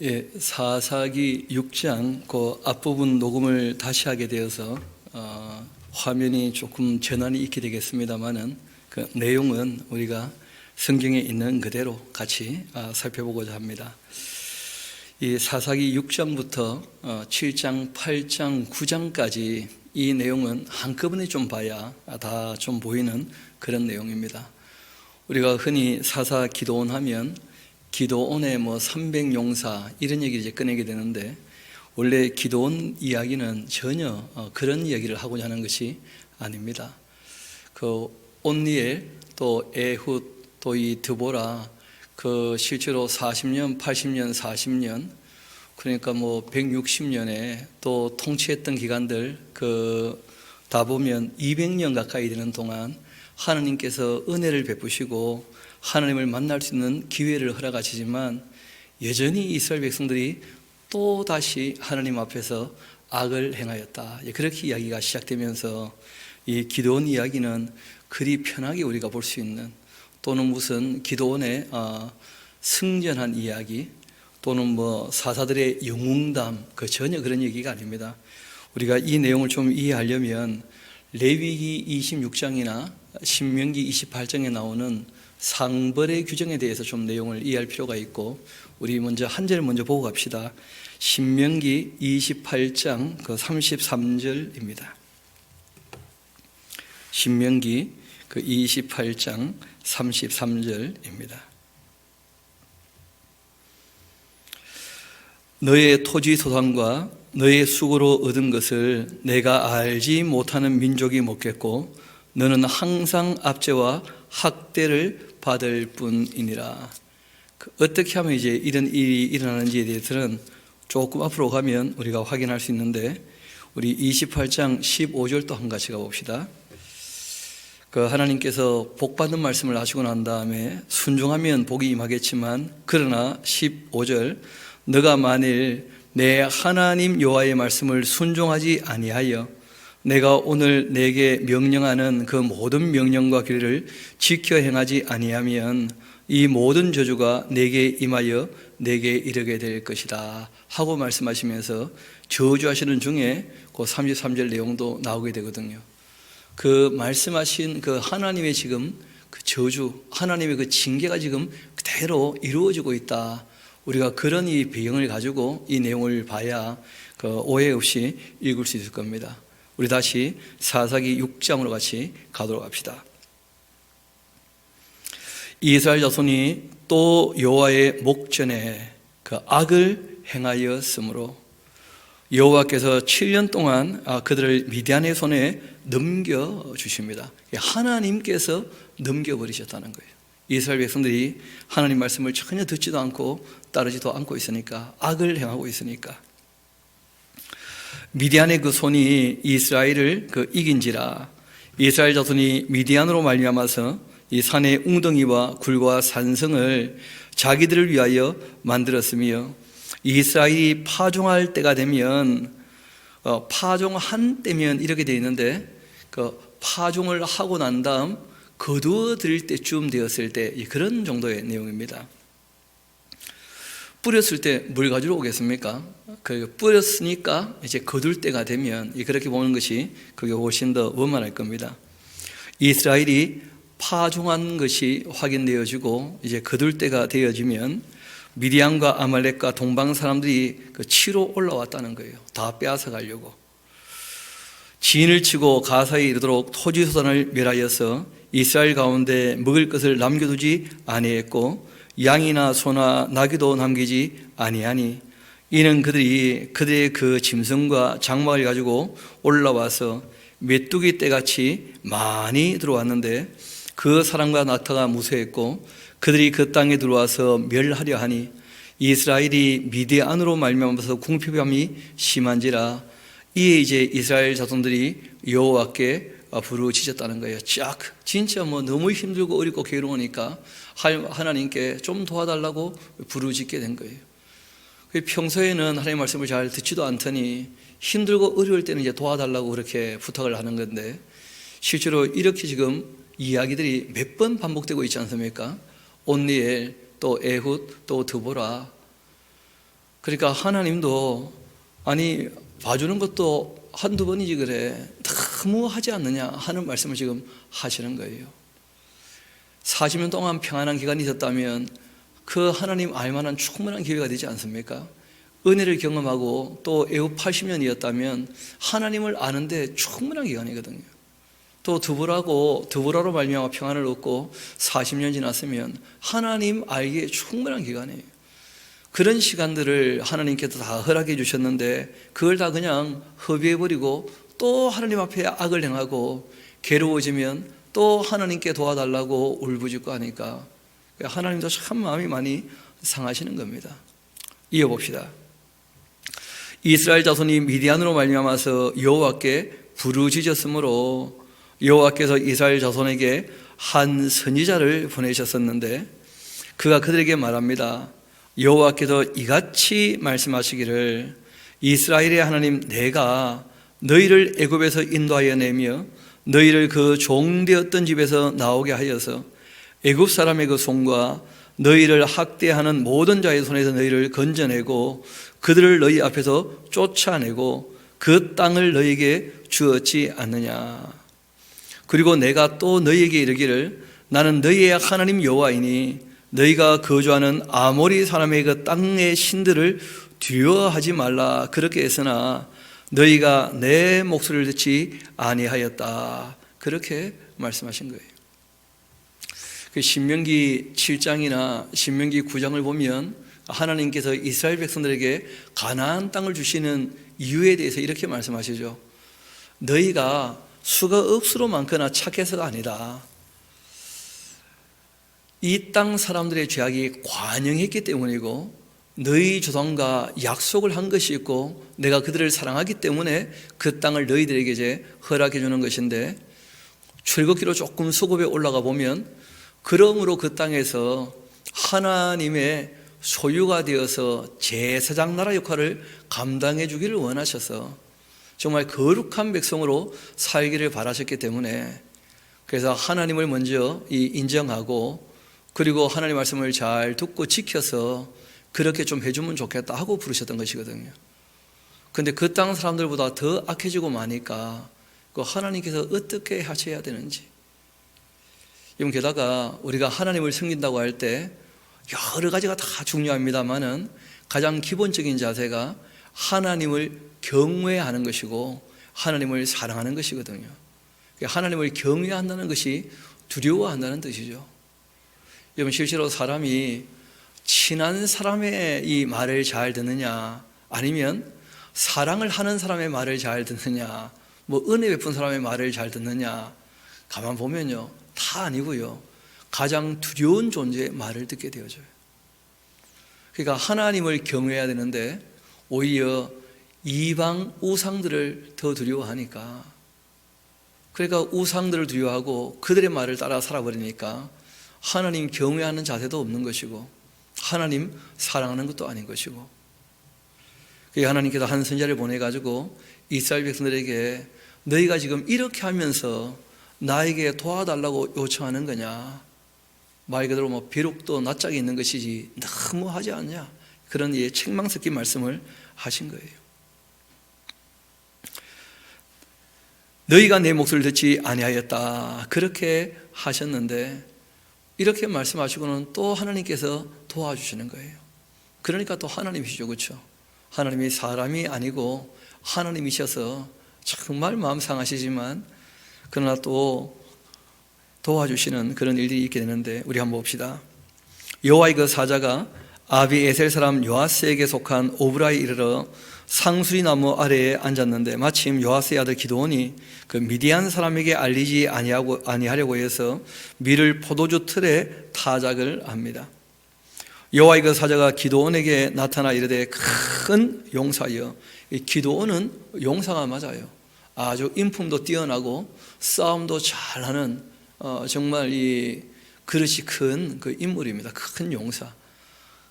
예, 사사기 6장 그 앞부분 녹음을 다시 하게 되어서 화면이 조금 전환이 있게 되겠습니다만은 그 내용은 우리가 성경에 있는 그대로 같이 살펴보고자 합니다. 이 사사기 6장부터 7장, 8장, 9장까지 이 내용은 한꺼번에 좀 봐야 다 좀 보이는 그런 내용입니다. 우리가 흔히 사사 기도원 하면 기도원의 300용사 이런 얘기를 이제 꺼내게 되는데, 원래 기도원 이야기는 전혀 그런 이야기를 하고자 하는 것이 아닙니다. 그 온니엘 또 에훗 또 이 드보라 그 실제로 40년, 80년, 40년 그러니까 160년에 또 통치했던 기간들 다 보면 200년 가까이 되는 동안 하나님께서 은혜를 베푸시고 하나님을 만날 수 있는 기회를 허락하시지만 여전히 이스라엘 백성들이 또 다시 하나님 앞에서 악을 행하였다. 그렇게 이야기가 시작되면서 이 기도원 이야기는 그리 편하게 우리가 볼 수 있는, 또는 무슨 기도원의 승전한 이야기 또는 사사들의 영웅담, 전혀 그런 얘기가 아닙니다. 우리가 이 내용을 좀 이해하려면 레위기 26장이나 신명기 28장에 나오는 상벌의 규정에 대해서 좀 내용을 이해할 필요가 있고, 우리 먼저 한 절을 먼저 보고 갑시다. 신명기 28장 33절입니다. 신명기 28장 33절입니다. 너의 토지 소산과 너의 수고로 얻은 것을 내가 알지 못하는 민족이 먹겠고 너는 항상 압제와 학대를 받을 뿐이니라. 어떻게 하면 이제 이런 일이 일어나는지에 대해서는 조금 앞으로 가면 우리가 확인할 수 있는데, 우리 28장 15절 또 한 같이 가봅시다. 하나님께서 복받는 말씀을 하시고 난 다음에 순종하면 복이 임하겠지만, 그러나 15절 너가 만일 내 하나님 여호와의 말씀을 순종하지 아니하여 내가 오늘 내게 명령하는 그 모든 명령과 규례를 지켜 행하지 아니하면 이 모든 저주가 내게 임하여 내게 이르게 될 것이다 하고 말씀하시면서 저주하시는 중에 그 33절 내용도 나오게 되거든요. 그 말씀하신 그 하나님의 지금 그 저주, 하나님의 그 징계가 지금 그대로 이루어지고 있다. 우리가 그런 이 배경을 가지고 이 내용을 봐야 오해 없이 읽을 수 있을 겁니다. 우리 다시 사사기 6장으로 같이 가도록 합시다. 이스라엘 자손이 또 여호와의 목전에 그 악을 행하였으므로 여호와께서 7년 동안 그들을 미디안의 손에 넘겨주십니다. 하나님께서 넘겨버리셨다는 거예요. 이스라엘 백성들이 하나님 말씀을 전혀 듣지도 않고 따르지도 않고 있으니까, 악을 행하고 있으니까. 미디안의 그 손이 이스라엘을 이긴지라. 이스라엘 자손이 미디안으로 말미암아서 이 산의 웅덩이와 굴과 산성을 자기들을 위하여 만들었으며, 이스라엘이 파종할 때가 되면 파종한 때면 이렇게 되어 있는데, 파종을 하고 난 다음 거두어 들일 때쯤 되었을 때, 그런 정도의 내용입니다. 뿌렸을 때 뭘 가지러 오겠습니까? 뿌렸으니까 이제 거둘 때가 되면, 그렇게 보는 것이 그게 훨씬 더 원만할 겁니다. 이스라엘이 파종한 것이 확인되어지고 이제 거둘 때가 되어지면 미디안과 아말렉과 동방 사람들이 치러 올라왔다는 거예요. 다 빼앗아 가려고. 진을 치고 가사에 이르도록 토지 소산을 멸하여서 이스라엘 가운데 먹을 것을 남겨두지 아니했고 양이나 소나 나귀도 남기지 아니하니, 이는 그들의 그 짐승과 장막을 가지고 올라와서 메뚜기 떼같이 많이 들어왔는데 그 사람과 나타가 무서했고 그들이 그 땅에 들어와서 멸하려 하니 이스라엘이 미디안으로 말미암아서 궁핍함이 심한지라. 이에 이제 이스라엘 자손들이 여호와께 부르짖었다는 거예요. 진짜 너무 힘들고 어렵고 괴로우니까 하나님께 좀 도와달라고 부르짖게 된 거예요. 평소에는 하나님 말씀을 잘 듣지도 않더니 힘들고 어려울 때는 이제 도와달라고 그렇게 부탁을 하는 건데, 실제로 이렇게 지금 이야기들이 몇 번 반복되고 있지 않습니까? 온니엘 또 에훗 또 드보라, 그러니까 하나님도 아니 봐주는 것도 한두 번이지 그래 너무 하지 않느냐 하는 말씀을 지금 하시는 거예요. 40년 동안 평안한 기간이 있었다면 그 하나님 알만한 충분한 기회가 되지 않습니까? 은혜를 경험하고 또 애굽 80년이었다면 하나님을 아는데 충분한 기간이거든요. 또 드보라로 말미암아 평안을 얻고 40년 지났으면 하나님 알기에 충분한 기간이에요. 그런 시간들을 하나님께서 다 허락해 주셨는데 그걸 다 그냥 허비해버리고 또 하나님 앞에 악을 행하고 괴로워지면 또 하나님께 도와달라고 울부짖고 하니까 하나님도 참 마음이 많이 상하시는 겁니다. 이어봅시다. 이스라엘 자손이 미디안으로 말미암아서 여호와께 부르짖었으므로 여호와께서 이스라엘 자손에게 한 선지자를 보내셨었는데 그가 그들에게 말합니다. 여호와께서 이같이 말씀하시기를 이스라엘의 하나님 내가 너희를 애굽에서 인도하여 내며 너희를 그 종되었던 집에서 나오게 하여서 애굽 사람의 그 손과 너희를 학대하는 모든 자의 손에서 너희를 건져내고 그들을 너희 앞에서 쫓아내고 그 땅을 너희에게 주었지 않느냐. 그리고 내가 또 너희에게 이르기를 나는 너희의 하나님 여호와이니 너희가 거주하는 아모리 사람의 그 땅의 신들을 두려워하지 말라. 그렇게 했으나 너희가 내 목소리를 듣지 아니하였다. 그렇게 말씀하신 거예요. 그 신명기 7장이나 신명기 9장을 보면 하나님께서 이스라엘 백성들에게 가나안 땅을 주시는 이유에 대해서 이렇게 말씀하시죠. 너희가 수가 억수로 많거나 착해서가 아니다. 이 땅 사람들의 죄악이 관영했기 때문이고 너희 조상과 약속을 한 것이 있고 내가 그들을 사랑하기 때문에 그 땅을 너희들에게 이제 허락해 주는 것인데 출애굽기로 조금 수급에 올라가 보면 그러므로 그 땅에서 하나님의 소유가 되어서 제사장 나라 역할을 감당해 주기를 원하셔서 정말 거룩한 백성으로 살기를 바라셨기 때문에 그래서 하나님을 먼저 인정하고 그리고 하나님의 말씀을 잘 듣고 지켜서 그렇게 좀 해주면 좋겠다 하고 부르셨던 것이거든요. 그런데 그 땅 사람들보다 더 악해지고 마니까 그 하나님께서 어떻게 하셔야 되는지. 게다가 우리가 하나님을 섬긴다고 할 때 여러 가지가 다 중요합니다만은 가장 기본적인 자세가 하나님을 경외하는 것이고 하나님을 사랑하는 것이거든요. 하나님을 경외한다는 것이 두려워한다는 뜻이죠. 여러분 실제로 사람이 친한 사람의 이 말을 잘 듣느냐 아니면 사랑을 하는 사람의 말을 잘 듣느냐 뭐 은혜 베푼 사람의 말을 잘 듣느냐 가만 보면요 다 아니고요 가장 두려운 존재의 말을 듣게 되어져요. 그러니까 하나님을 경외해야 되는데 오히려 이방 우상들을 더 두려워하니까 그러니까 우상들을 두려워하고 그들의 말을 따라 살아버리니까 하나님 경외하는 자세도 없는 것이고 하나님 사랑하는 것도 아닌 것이고 그래서 하나님께서 한 선지자를 보내가지고 이스라엘 백성들에게 너희가 지금 이렇게 하면서 나에게 도와달라고 요청하는 거냐 말 그대로 뭐 비록도 낯짝이 있는 것이지 너무 하지 않냐 그런 책망 섞인 말씀을 하신 거예요. 너희가 내 목소리를 듣지 아니하였다 그렇게 하셨는데 이렇게 말씀하시고는 또 하나님께서 도와주시는 거예요. 그러니까 또 하나님이시죠, 그렇죠? 하나님이 사람이 아니고 하나님이셔서 정말 마음 상하시지만 그러나 또 도와주시는 그런 일들이 있게 되는데 우리 한번 봅시다. 여호와의 그 사자가 아비에셀 사람 요아스에게 속한 오브라에 이르러 상수리 나무 아래에 앉았는데 마침 요아스의 아들 기드온이 그 미디안 사람에게 알리지 아니하려고 해서 밀을 포도주 틀에 타작을 합니다. 여호와의 그 사자가 기드온에게 나타나 이르되 큰 용사여. 기드온은 용사가 맞아요. 아주 인품도 뛰어나고 싸움도 잘하는 정말 이 그릇이 큰 그 인물입니다. 큰 용사.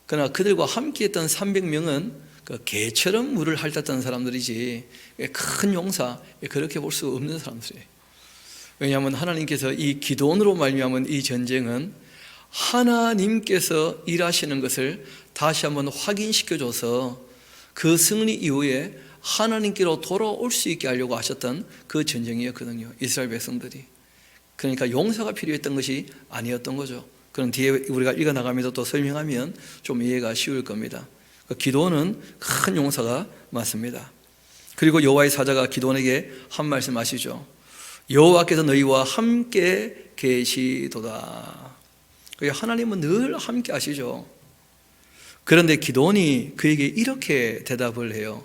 그러나 그들과 함께했던 300명은 그 개처럼 물을 핥았던 사람들이지 큰 용사 그렇게 볼 수 없는 사람들이에요. 왜냐하면 하나님께서 이 기드온으로 말미암은 이 전쟁은 하나님께서 일하시는 것을 다시 한번 확인시켜줘서 그 승리 이후에 하나님께로 돌아올 수 있게 하려고 하셨던 그 전쟁이었거든요. 이스라엘 백성들이. 그러니까 용서가 필요했던 것이 아니었던 거죠. 그럼 뒤에 우리가 읽어나가면서 또 설명하면 좀 이해가 쉬울 겁니다. 기도는 큰 용서가 맞습니다. 그리고 여호와의 사자가 기도원에게 한 말씀 하시죠. 여호와께서 너희와 함께 계시도다. 하나님은 늘 함께 하시죠. 그런데 기도원이 그에게 이렇게 대답을 해요.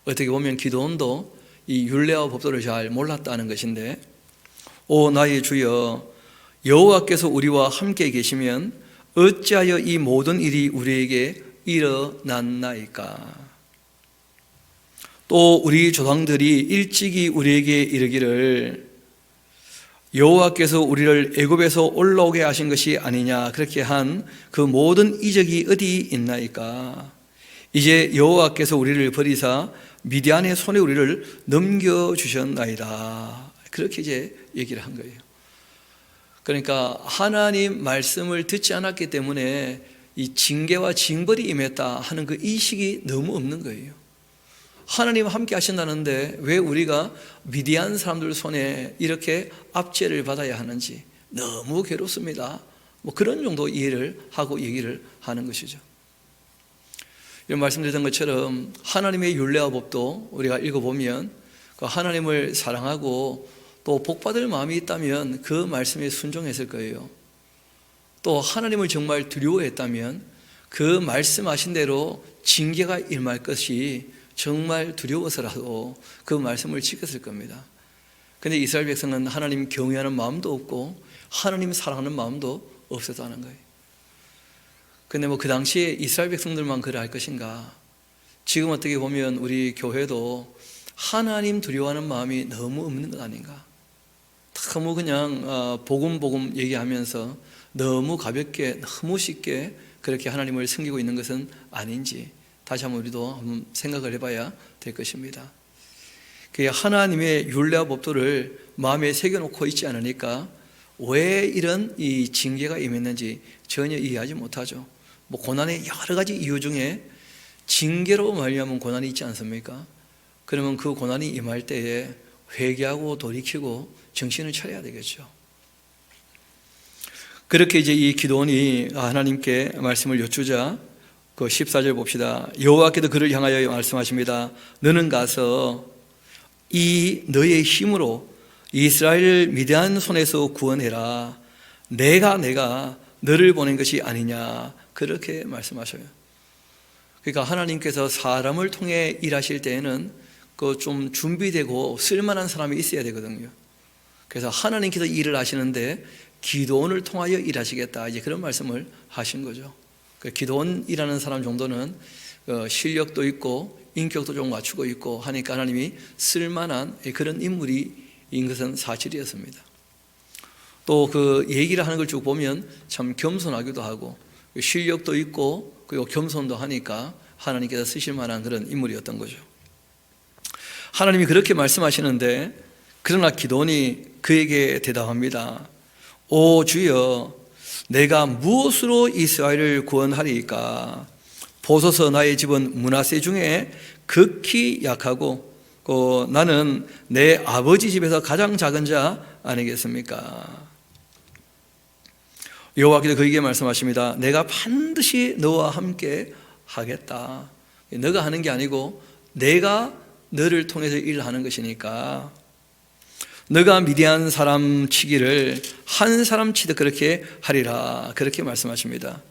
어떻게 보면 기도원도 이 율례와 법도를 잘 몰랐다는 것인데, 오 나의 주여, 여호와께서 우리와 함께 계시면 어찌하여 이 모든 일이 우리에게 일어났나이까? 또 우리 조상들이 일찍이 우리에게 이르기를 여호와께서 우리를 애굽에서 올라오게 하신 것이 아니냐, 그렇게 한 그 모든 이적이 어디 있나이까? 이제 여호와께서 우리를 버리사 미디안의 손에 우리를 넘겨주셨나이다. 그렇게 이제 얘기를 한 거예요. 그러니까 하나님 말씀을 듣지 않았기 때문에 이 징계와 징벌이 임했다 하는 그 인식이 너무 없는 거예요. 하나님 함께 하신다는데 왜 우리가 미디안 사람들 손에 이렇게 압제를 받아야 하는지 너무 괴롭습니다. 뭐 그런 정도 이해를 하고 얘기를 하는 것이죠. 이런 말씀드렸던 것처럼 하나님의 율례와 법도 우리가 읽어보면 그 하나님을 사랑하고 또 복받을 마음이 있다면 그 말씀에 순종했을 거예요. 또 하나님을 정말 두려워했다면 그 말씀하신 대로 징계가 임할 것이 정말 두려워서라도 그 말씀을 지켰을 겁니다. 그런데 이스라엘 백성은 하나님 경외하는 마음도 없고 하나님 사랑하는 마음도 없었다는 거예요. 그런데 뭐 그 당시에 이스라엘 백성들만 그래 것인가? 지금 어떻게 보면 우리 교회도 하나님 두려워하는 마음이 너무 없는 것 아닌가? 너무 그냥 복음 얘기하면서 너무 가볍게 너무 쉽게 그렇게 하나님을 섬기고 있는 것은 아닌지 다시 한번 우리도 한번 생각을 해봐야 될 것입니다. 하나님의 율례와 법도를 마음에 새겨놓고 있지 않으니까 왜 이런 이 징계가 임했는지 전혀 이해하지 못하죠. 뭐 고난의 여러 가지 이유 중에 징계로 말미암은 고난이 있지 않습니까? 그러면 그 고난이 임할 때에 회개하고 돌이키고 정신을 차려야 되겠죠. 그렇게 이제 이 기도원이 하나님께 말씀을 여쭈자 그 14절 봅시다. 여호와께도 그를 향하여 말씀하십니다. 너는 가서 이 너의 힘으로 이스라엘을 미디안 손에서 구원해라. 내가 너를 보낸 것이 아니냐. 그렇게 말씀하셔요. 그러니까 하나님께서 사람을 통해 일하실 때에는 그 좀 준비되고 쓸만한 사람이 있어야 되거든요. 그래서 하나님께서 일을 하시는데 기도원을 통하여 일하시겠다, 이제 그런 말씀을 하신 거죠. 기도원이라는 사람 정도는 실력도 있고 인격도 좀 갖추고 있고 하니까 하나님이 쓸만한 그런 인물인 것은 사실이었습니다. 또 그 얘기를 하는 걸 쭉 보면 참 겸손하기도 하고 실력도 있고 그리고 겸손도 하니까 하나님께서 쓰실 만한 그런 인물이었던 거죠. 하나님이 그렇게 말씀하시는데 그러나 기도원이 그에게 대답합니다. 오 주여, 내가 무엇으로 이스라엘을 구원하리이까? 보소서, 나의 집은 므낫세 중에 극히 약하고 나는 내 아버지 집에서 가장 작은 자 아니겠습니까? 여호와께서 그에게 말씀하십니다. 내가 반드시 너와 함께 하겠다. 너가 하는 게 아니고 내가 너를 통해서 일하는 것이니까 너가 미디안 사람 치기를 한 사람 치듯 그렇게 하리라. 그렇게 말씀하십니다.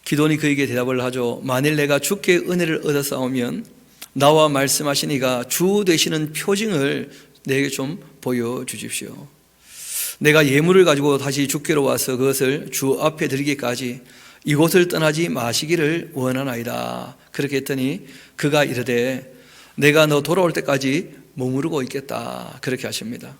기도원이 그에게 대답을 하죠. 만일 내가 주께 은혜를 얻었사오면 나와 말씀하신 이가 주 되시는 표징을 내게 좀 보여주십시오. 내가 예물을 가지고 다시 주께로 와서 그것을 주 앞에 드리기까지 이곳을 떠나지 마시기를 원하나이다. 그렇게 했더니 그가 이르되 내가 너 돌아올 때까지 머무르고 있겠다. 그렇게 하십니다.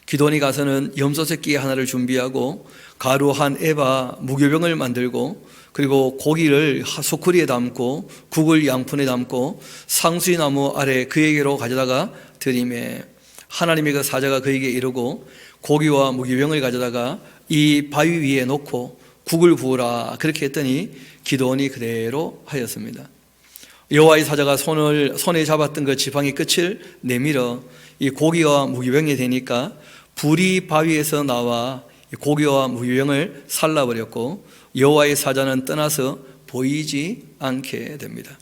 기도원이 가서는 염소새끼 하나를 준비하고 가루 한 에바 무교병을 만들고 그리고 고기를 소쿠리에 담고 국을 양푼에 담고 상수리나무 아래 그에게로 가져다가 드리매 하나님의 그 사자가 그에게 이르고 고기와 무교병을 가져다가 이 바위 위에 놓고 국을 부으라 그렇게 했더니 기드온이 그대로 하였습니다. 여호와의 사자가 손에 잡았던 그 지팡이 끝을 내밀어 이 고기와 무기병이 되니까 불이 바위에서 나와 고기와 무기병을 살라버렸고 여호와의 사자는 떠나서 보이지 않게 됩니다.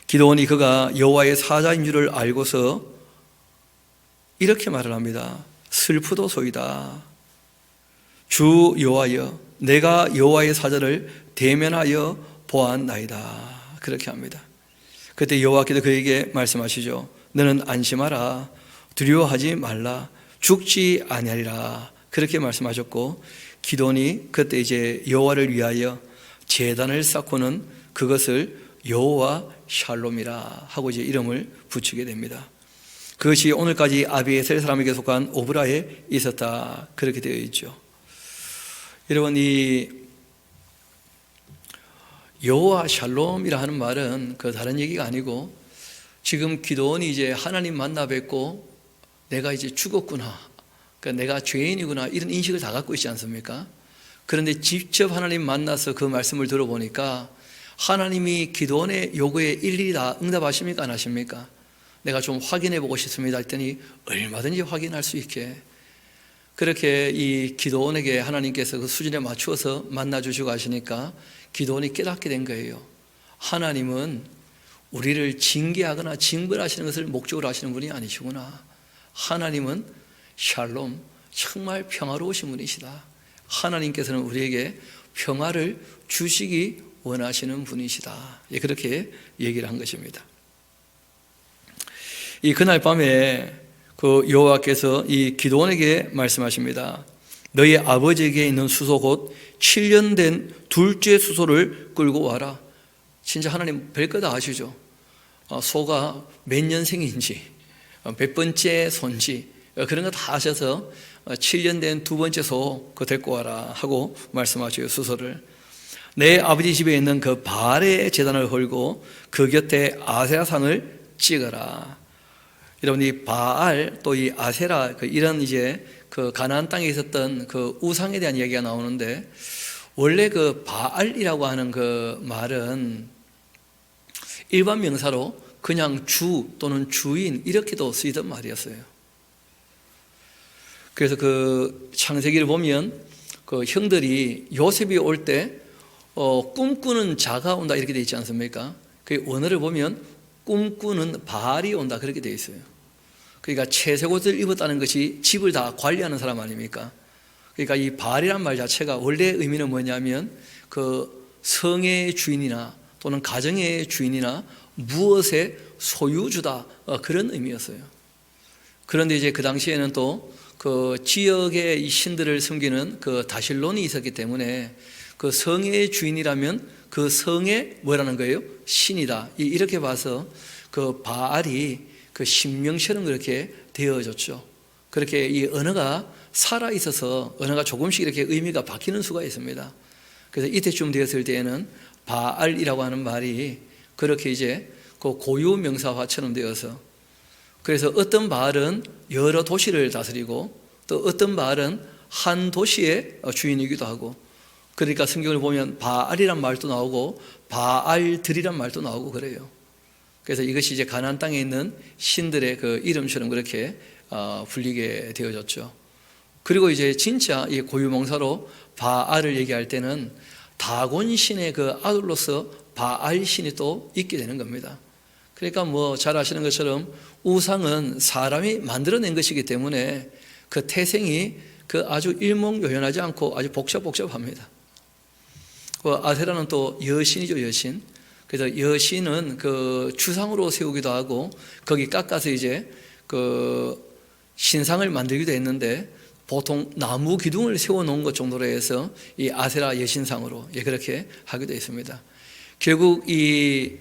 기드온이 그가 여호와의 사자인 줄을 알고서 이렇게 말을 합니다. 슬프도소이다. 주 여호와여, 내가 여호와의 사자를 대면하여 보았나이다. 그렇게 합니다. 그때 여호와께서 그에게 말씀하시죠. 너는 안심하라. 두려워하지 말라. 죽지 아니하리라. 그렇게 말씀하셨고 기드온이 그때 이제 여호와를 위하여 제단을 쌓고는 그것을 여호와 샬롬이라 하고 이제 이름을 붙이게 됩니다. 그것이 오늘까지 아비에셀 사람에게 속한 오브라에 있었다. 그렇게 되어 있죠. 여러분, 이 여호와 샬롬이라 하는 말은 그 다른 얘기가 아니고 지금 기드온이 이제 하나님 만나 뵙고 내가 이제 죽었구나, 그러니까 내가 죄인이구나 이런 인식을 다 갖고 있지 않습니까? 그런데 직접 하나님 만나서 그 말씀을 들어보니까 하나님이 기드온의 요구에 일일이 다 응답하십니까 안 하십니까? 내가 좀 확인해 보고 싶습니다 했더니 얼마든지 확인할 수 있게 그렇게 이 기드온에게 하나님께서 그 수준에 맞추어서 만나주시고 하시니까 기드온이 깨닫게 된 거예요. 하나님은 우리를 징계하거나 징벌하시는 것을 목적으로 하시는 분이 아니시구나. 하나님은 샬롬, 정말 평화로우신 분이시다. 하나님께서는 우리에게 평화를 주시기 원하시는 분이시다. 그렇게 얘기를 한 것입니다. 이 그날 밤에 그 여호와께서 이 기드온에게 말씀하십니다. 너희 아버지에게 있는 수소 곧 7년 된 둘째 수소를 끌고 와라. 진짜 하나님 별거 다 아시죠? 소가 몇 년생인지 몇 번째 손지 그런 거 다 아셔서 7년 된 두 번째 소 그거 데리고 와라 하고 말씀하셔요. 수소를 내 아버지 집에 있는 그 바알의 제단을 헐고 그 곁에 아세라상을 찍어라. 여러분, 이 바알 또 이 아세라 이런 이제 그 가나안 땅에 있었던 그 우상에 대한 이야기가 나오는데 원래 그 바알이라고 하는 그 말은 일반 명사로 그냥 주 또는 주인 이렇게도 쓰이던 말이었어요. 그래서 그 창세기를 보면 그 형들이 요셉이 올 때 꿈꾸는 자가 온다 이렇게 되어 있지 않습니까? 그 원어를 보면 꿈꾸는 바알이 온다 그렇게 되어 있어요. 그러니까 채색옷을 입었다는 것이 집을 다 관리하는 사람 아닙니까? 그러니까 이 바알이란 말 자체가 원래 의미는 뭐냐면 그 성의 주인이나 또는 가정의 주인이나 무엇의 소유주다 그런 의미였어요. 그런데 이제 그 당시에는 또 그 지역의 이 신들을 섬기는 그 다실론이 있었기 때문에 그 성의 주인이라면 그 성의 뭐라는 거예요? 신이다. 이렇게 봐서 그 바알이 그 신명처럼 그렇게 되어졌죠. 그렇게 이 언어가 살아 있어서 언어가 조금씩 이렇게 의미가 바뀌는 수가 있습니다. 그래서 이때쯤 되었을 때에는 바알이라고 하는 말이 그렇게 이제 그 고유 명사화처럼 되어서 그래서 어떤 바알은 여러 도시를 다스리고 또 어떤 바알은 한 도시의 주인이기도 하고 그러니까 성경을 보면 바알이란 말도 나오고 바알들이란 말도 나오고 그래요. 그래서 이것이 이제 가나안 땅에 있는 신들의 그 이름처럼 그렇게 불리게 되어졌죠. 그리고 이제 진짜 이 고유명사로 바알을 얘기할 때는 다곤 신의 그 아들로서 바알 신이 또 있게 되는 겁니다. 그러니까 뭐 잘 아시는 것처럼 우상은 사람이 만들어낸 것이기 때문에 그 태생이 그 아주 일목요연하지 않고 아주 복잡합니다. 그 아세라는 또 여신이죠, 여신. 그래서 여신은 그 주상으로 세우기도 하고 거기 깎아서 이제 그 신상을 만들기도 했는데 보통 나무 기둥을 세워놓은 것 정도로 해서 이 아세라 여신상으로 그렇게 하기도 했습니다. 결국 이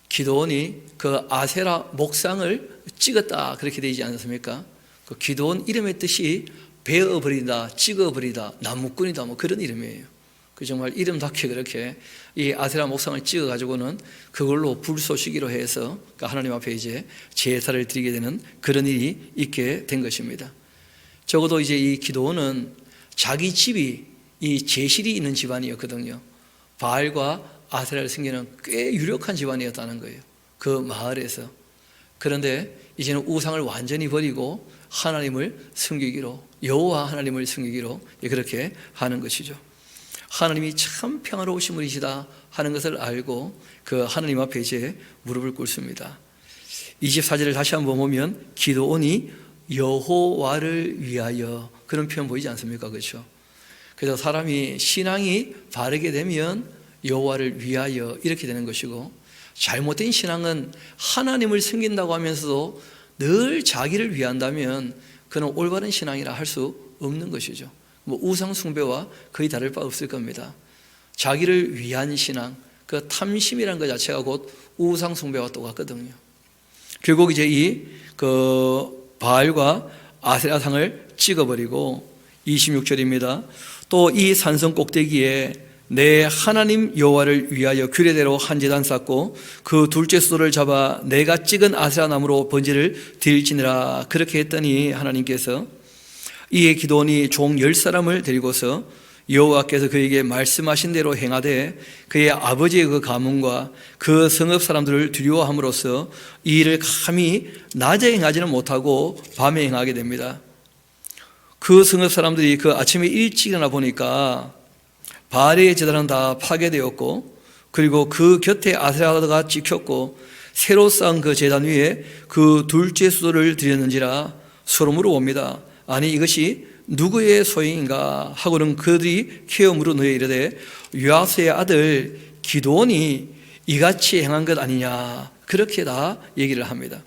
기드온이 그 아세라 목상을 찍었다 그렇게 되지 않습니까? 그 기드온 이름의 뜻이 베어버리다, 찍어버리다, 나무꾼이다 뭐 그런 이름이에요. 그 정말 이름답게 그렇게 이 아세라 목상을 찍어가지고는 그걸로 불쏘시기로 해서 하나님 앞에 이제 제사를 드리게 되는 그런 일이 있게 된 것입니다. 적어도 이제 이 기드온은 자기 집이 이 제실이 있는 집안이었거든요. 바알과 아세라를 섬기는 꽤 유력한 집안이었다는 거예요. 그 마을에서. 그런데 이제는 우상을 완전히 버리고 하나님을 섬기기로, 여호와 하나님을 섬기기로 그렇게 하는 것이죠. 하나님이 참 평화로우신 분이시다 하는 것을 알고 그 하나님 앞에 이제 무릎을 꿇습니다. 24절을 다시 한번 보면 기드온이 여호와를 위하여, 그런 표현 보이지 않습니까? 그렇죠? 그래서 사람이 신앙이 바르게 되면 여호와를 위하여 이렇게 되는 것이고, 잘못된 신앙은 하나님을 섬긴다고 하면서도 늘 자기를 위한다면 그는 올바른 신앙이라 할 수 없는 것이죠. 뭐 우상 숭배와 거의 다를 바 없을 겁니다. 자기를 위한 신앙, 그 탐심이라는 것 자체가 곧 우상 숭배와 똑같거든요. 결국 이제 이 바알과 아세라상을 찍어버리고 26절입니다. 또 이 산성 꼭대기에 내 하나님 여호와를 위하여 규례대로 한 제단 쌓고 그 둘째 수도를 잡아 내가 찍은 아세라 나무로 번제를 드릴지니라. 그렇게 했더니 하나님께서 이에 기드온이 종 10사람을 데리고서 여호와께서 그에게 말씀하신 대로 행하되 그의 아버지의 그 가문과 그 성읍 사람들을 두려워함으로써 이 일을 감히 낮에 행하지는 못하고 밤에 행하게 됩니다. 그 성읍 사람들이 그 아침에 일찍 일어나 보니까 바알의 제단은 다 파괴되었고, 그리고 그 곁에 아세라가 찍혔고 새로 쌓은 그 제단 위에 그 둘째 수도를 드렸는지라 소름으로 옵니다. 아니 이것이 누구의 소행인가 하고는 그들이 케어 물어 너에 이르되 요아스의 아들 기드온이 이같이 행한 것 아니냐, 그렇게 다 얘기를 합니다.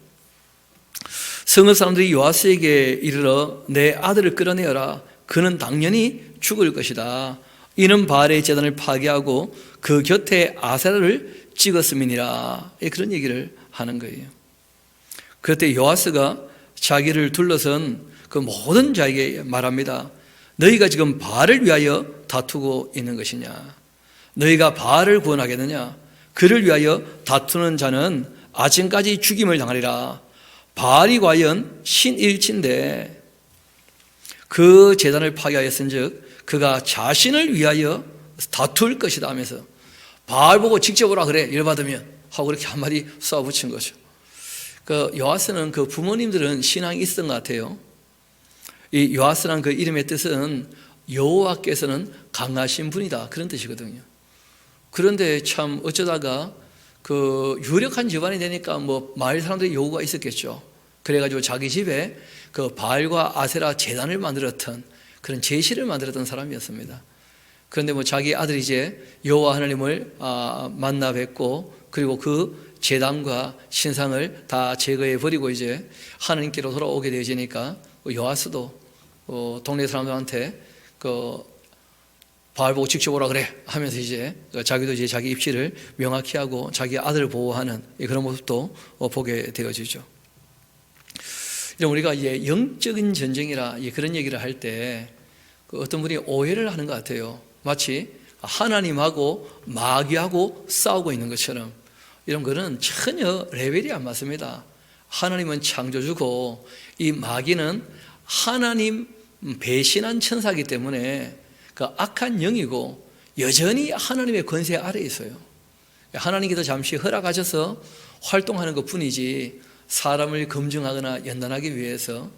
성읍 사람들이 요아스에게 이르러 내 아들을 끌어내어라. 그는 당연히 죽을 것이다. 이는 바알의 제단을 파괴하고 그 곁에 아세라를 찍었음이니라. 그런 얘기를 하는 거예요. 그때 요아스가 자기를 둘러선 그 모든 자에게 말합니다. 너희가 지금 바알을 위하여 다투고 있는 것이냐? 너희가 바알을 구원하겠느냐? 그를 위하여 다투는 자는 아침까지 죽임을 당하리라. 바알이 과연 신일치인데 그 제단을 파괴하였은즉 그가 자신을 위하여 다툴 것이다 하면서 바알 보고 직접 오라 그래, 열받으면 하고 그렇게 한마디 쏘아붙인 거죠. 그 요아스는 그 부모님들은 신앙이 있었던 것 같아요. 이 요아스란 그 이름의 뜻은 여호와께서는 강하신 분이다, 그런 뜻이거든요. 그런데 참 어쩌다가 그 유력한 집안이 되니까 뭐 마을 사람들의 요구가 있었겠죠. 그래가지고 자기 집에 그 바알과 아세라 제단을 만들었던 그런 제실을 만들었던 사람이었습니다. 그런데 뭐 자기 아들이 이제 여호와 하나님을 만나 뵙고 그리고 그 제단과 신상을 다 제거해 버리고 이제 하나님께로 돌아오게 되어지니까 요아스도 동네 사람들한테 그 바알 보고 직접 오라 그래 하면서 이제 자기도 이제 자기 입시를 명확히 하고 자기 아들을 보호하는 그런 모습도 보게 되어지죠. 우리가 이제 영적인 전쟁이라 그런 얘기를 할 때 어떤 분이 오해를 하는 것 같아요. 마치 하나님하고 마귀하고 싸우고 있는 것처럼. 이런 거는 전혀 레벨이 안 맞습니다. 하나님은 창조주고 이 마귀는 하나님 배신한 천사이기 때문에 그 악한 영이고 여전히 하나님의 권세 아래에 있어요. 하나님께서 잠시 허락하셔서 활동하는 것 뿐이지 사람을 검증하거나 연단하기 위해서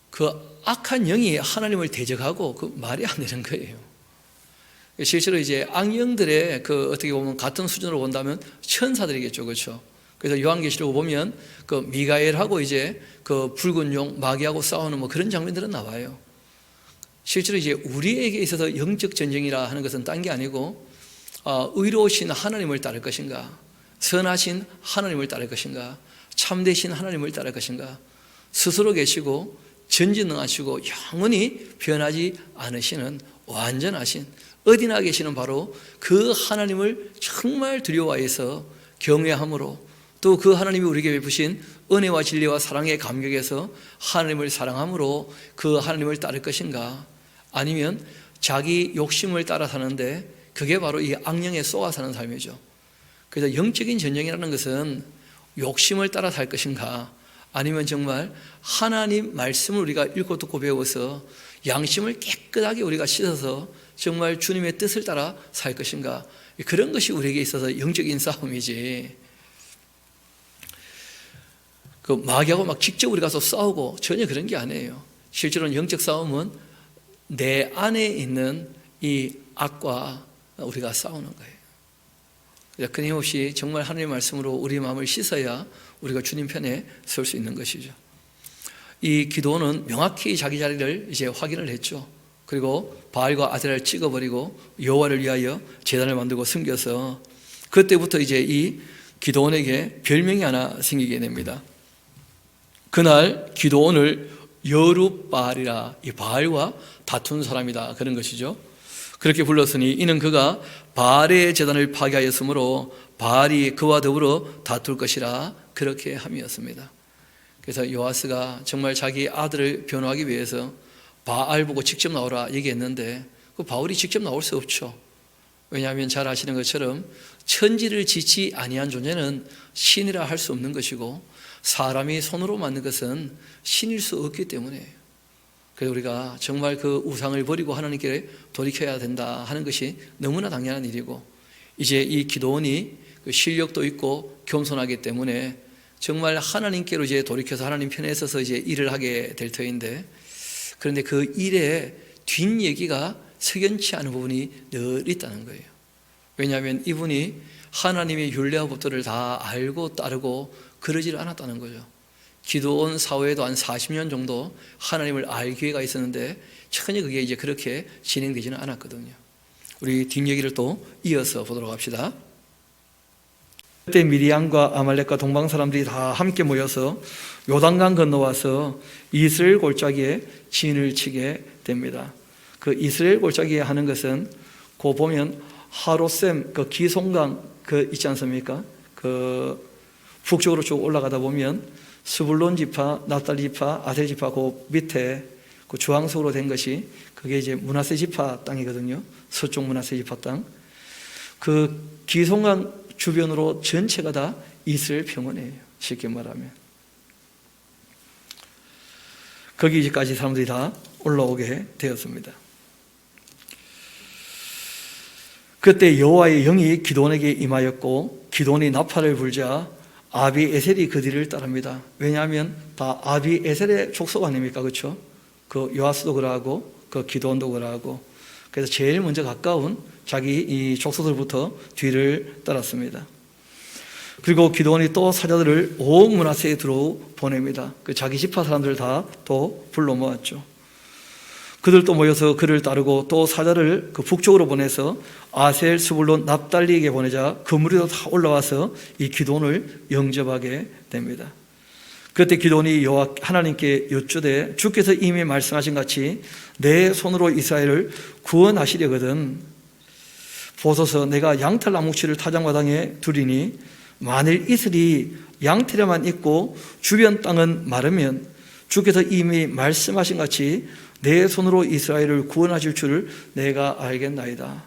그 악한 영이 하나님을 대적하고 그 말이 안 되는 거예요. 실제로 이제 악령들의 그 어떻게 보면 같은 수준으로 본다면 천사들이겠죠, 그렇죠? 그래서 요한계시록 보면 그 미가엘하고 이제 그 붉은 용 마귀하고 싸우는 뭐 그런 장면들은 나와요. 실제로 이제 우리에게 있어서 영적 전쟁이라 하는 것은 딴 게 아니고 의로우신 하나님을 따를 것인가, 선하신 하나님을 따를 것인가, 참되신 하나님을 따를 것인가, 스스로 계시고 전지능하시고 영원히 변하지 않으시는 완전하신 어디나 계시는 바로 그 하나님을 정말 두려워해서 경외함으로 또 그 하나님이 우리에게 베푸신 은혜와 진리와 사랑의 감격에서 하나님을 사랑함으로 그 하나님을 따를 것인가, 아니면 자기 욕심을 따라 사는데 그게 바로 이 악령에 쏘아 사는 삶이죠. 그래서 영적인 전쟁이라는 것은 욕심을 따라 살 것인가, 아니면 정말 하나님 말씀을 우리가 읽고 듣고 배워서 양심을 깨끗하게 우리가 씻어서 정말 주님의 뜻을 따라 살 것인가, 그런 것이 우리에게 있어서 영적인 싸움이지, 그 마귀하고 막 직접 우리가 가서 싸우고 전혀 그런 게 아니에요. 실제로는 영적 싸움은 내 안에 있는 이 악과 우리가 싸우는 거예요. 끊임없이 정말 하나님의 말씀으로 우리 마음을 씻어야 우리가 주님 편에 설 수 있는 것이죠. 이 기도는 명확히 자기 자리를 이제 확인을 했죠. 그리고 바알과 아세라를 찍어버리고 여호와를 위하여 제단을 만들고 숨겨서, 그때부터 이제 이 기도원에게 별명이 하나 생기게 됩니다. 그날 기도원을 여룻바알이라, 이 바알과 다툰 사람이다, 그런 것이죠. 그렇게 불렀으니 이는 그가 바알의 제단을 파괴하였으므로 바알이 그와 더불어 다툴 것이라, 그렇게 함이었습니다. 그래서 요아스가 정말 자기 아들을 변호하기 위해서 바알 보고 직접 나오라 얘기했는데, 그 바울이 직접 나올 수 없죠. 왜냐하면 잘 아시는 것처럼 천지를 짓지 아니한 존재는 신이라 할 수 없는 것이고, 사람이 손으로 만든 것은 신일 수 없기 때문에, 그래서 우리가 정말 그 우상을 버리고 하나님께 돌이켜야 된다 하는 것이 너무나 당연한 일이고, 이제 이 기도원이 그 실력도 있고 겸손하기 때문에 정말 하나님께로 이제 돌이켜서 하나님 편에 서서 이제 일을 하게 될 터인데, 그런데 그 일의 뒷얘기가 석연치 않은 부분이 늘 있다는 거예요. 왜냐하면 이분이 하나님의 율례와 법도를 다 알고 따르고 그러지를 않았다는 거죠. 기도원 사후에도 한 40년 정도 하나님을 알 기회가 있었는데 전혀 그게 이제 그렇게 진행되지는 않았거든요. 우리 뒷얘기를 또 이어서 보도록 합시다. 그때 미디안과 아말렉과 동방 사람들이 다 함께 모여서 요단강 건너와서 이스라엘 골짜기에 진을 치게 됩니다. 그 이스라엘 골짜기에 하는 것은 그 보면 하롯셈 그 기송강 그 있지 않습니까? 그 북쪽으로 쭉 올라가다 보면 스불론 지파, 납달리 지파, 아셀 지파 그 밑에 그 주황색으로 된 것이 그게 이제 므낫세 지파 땅이거든요. 서쪽 므낫세 지파 땅. 그 기송강 주변으로 전체가 다 이스라엘 평원이에요. 쉽게 말하면. 거기까지 사람들이 다 올라오게 되었습니다. 그때 여호와의 영이 기도원에게 임하였고 기도원이 나팔을 불자 아비에셀이 그 뒤를 따릅니다. 왜냐하면 다 아비에셀의 족속 아닙니까? 그렇죠? 그 요아스도 그러하고 그 기도원도 그러하고, 그래서 제일 먼저 가까운 자기 이 족속들부터 뒤를 따랐습니다. 그리고 기도원이 또 사자들을 온 므낫세에 들어 보냅니다. 그 자기 지파 사람들 다 또 불러 모았죠. 그들도 모여서 그를 따르고 또 사자를 그 북쪽으로 보내서 아셀, 스불론, 납달리에게 보내자 그 무리도 다 올라와서 이 기도원을 영접하게 됩니다. 그때 기도원이 여호와 하나님께 여쭈되 주께서 이미 말씀하신 같이 내 손으로 이스라엘을 구원하시려거든 보소서, 내가 양털 나무치를 타작마당에 두리니 만일 이슬이 양털에만 있고 주변 땅은 마르면 주께서 이미 말씀하신 같이 내 손으로 이스라엘을 구원하실 줄을 내가 알겠나이다.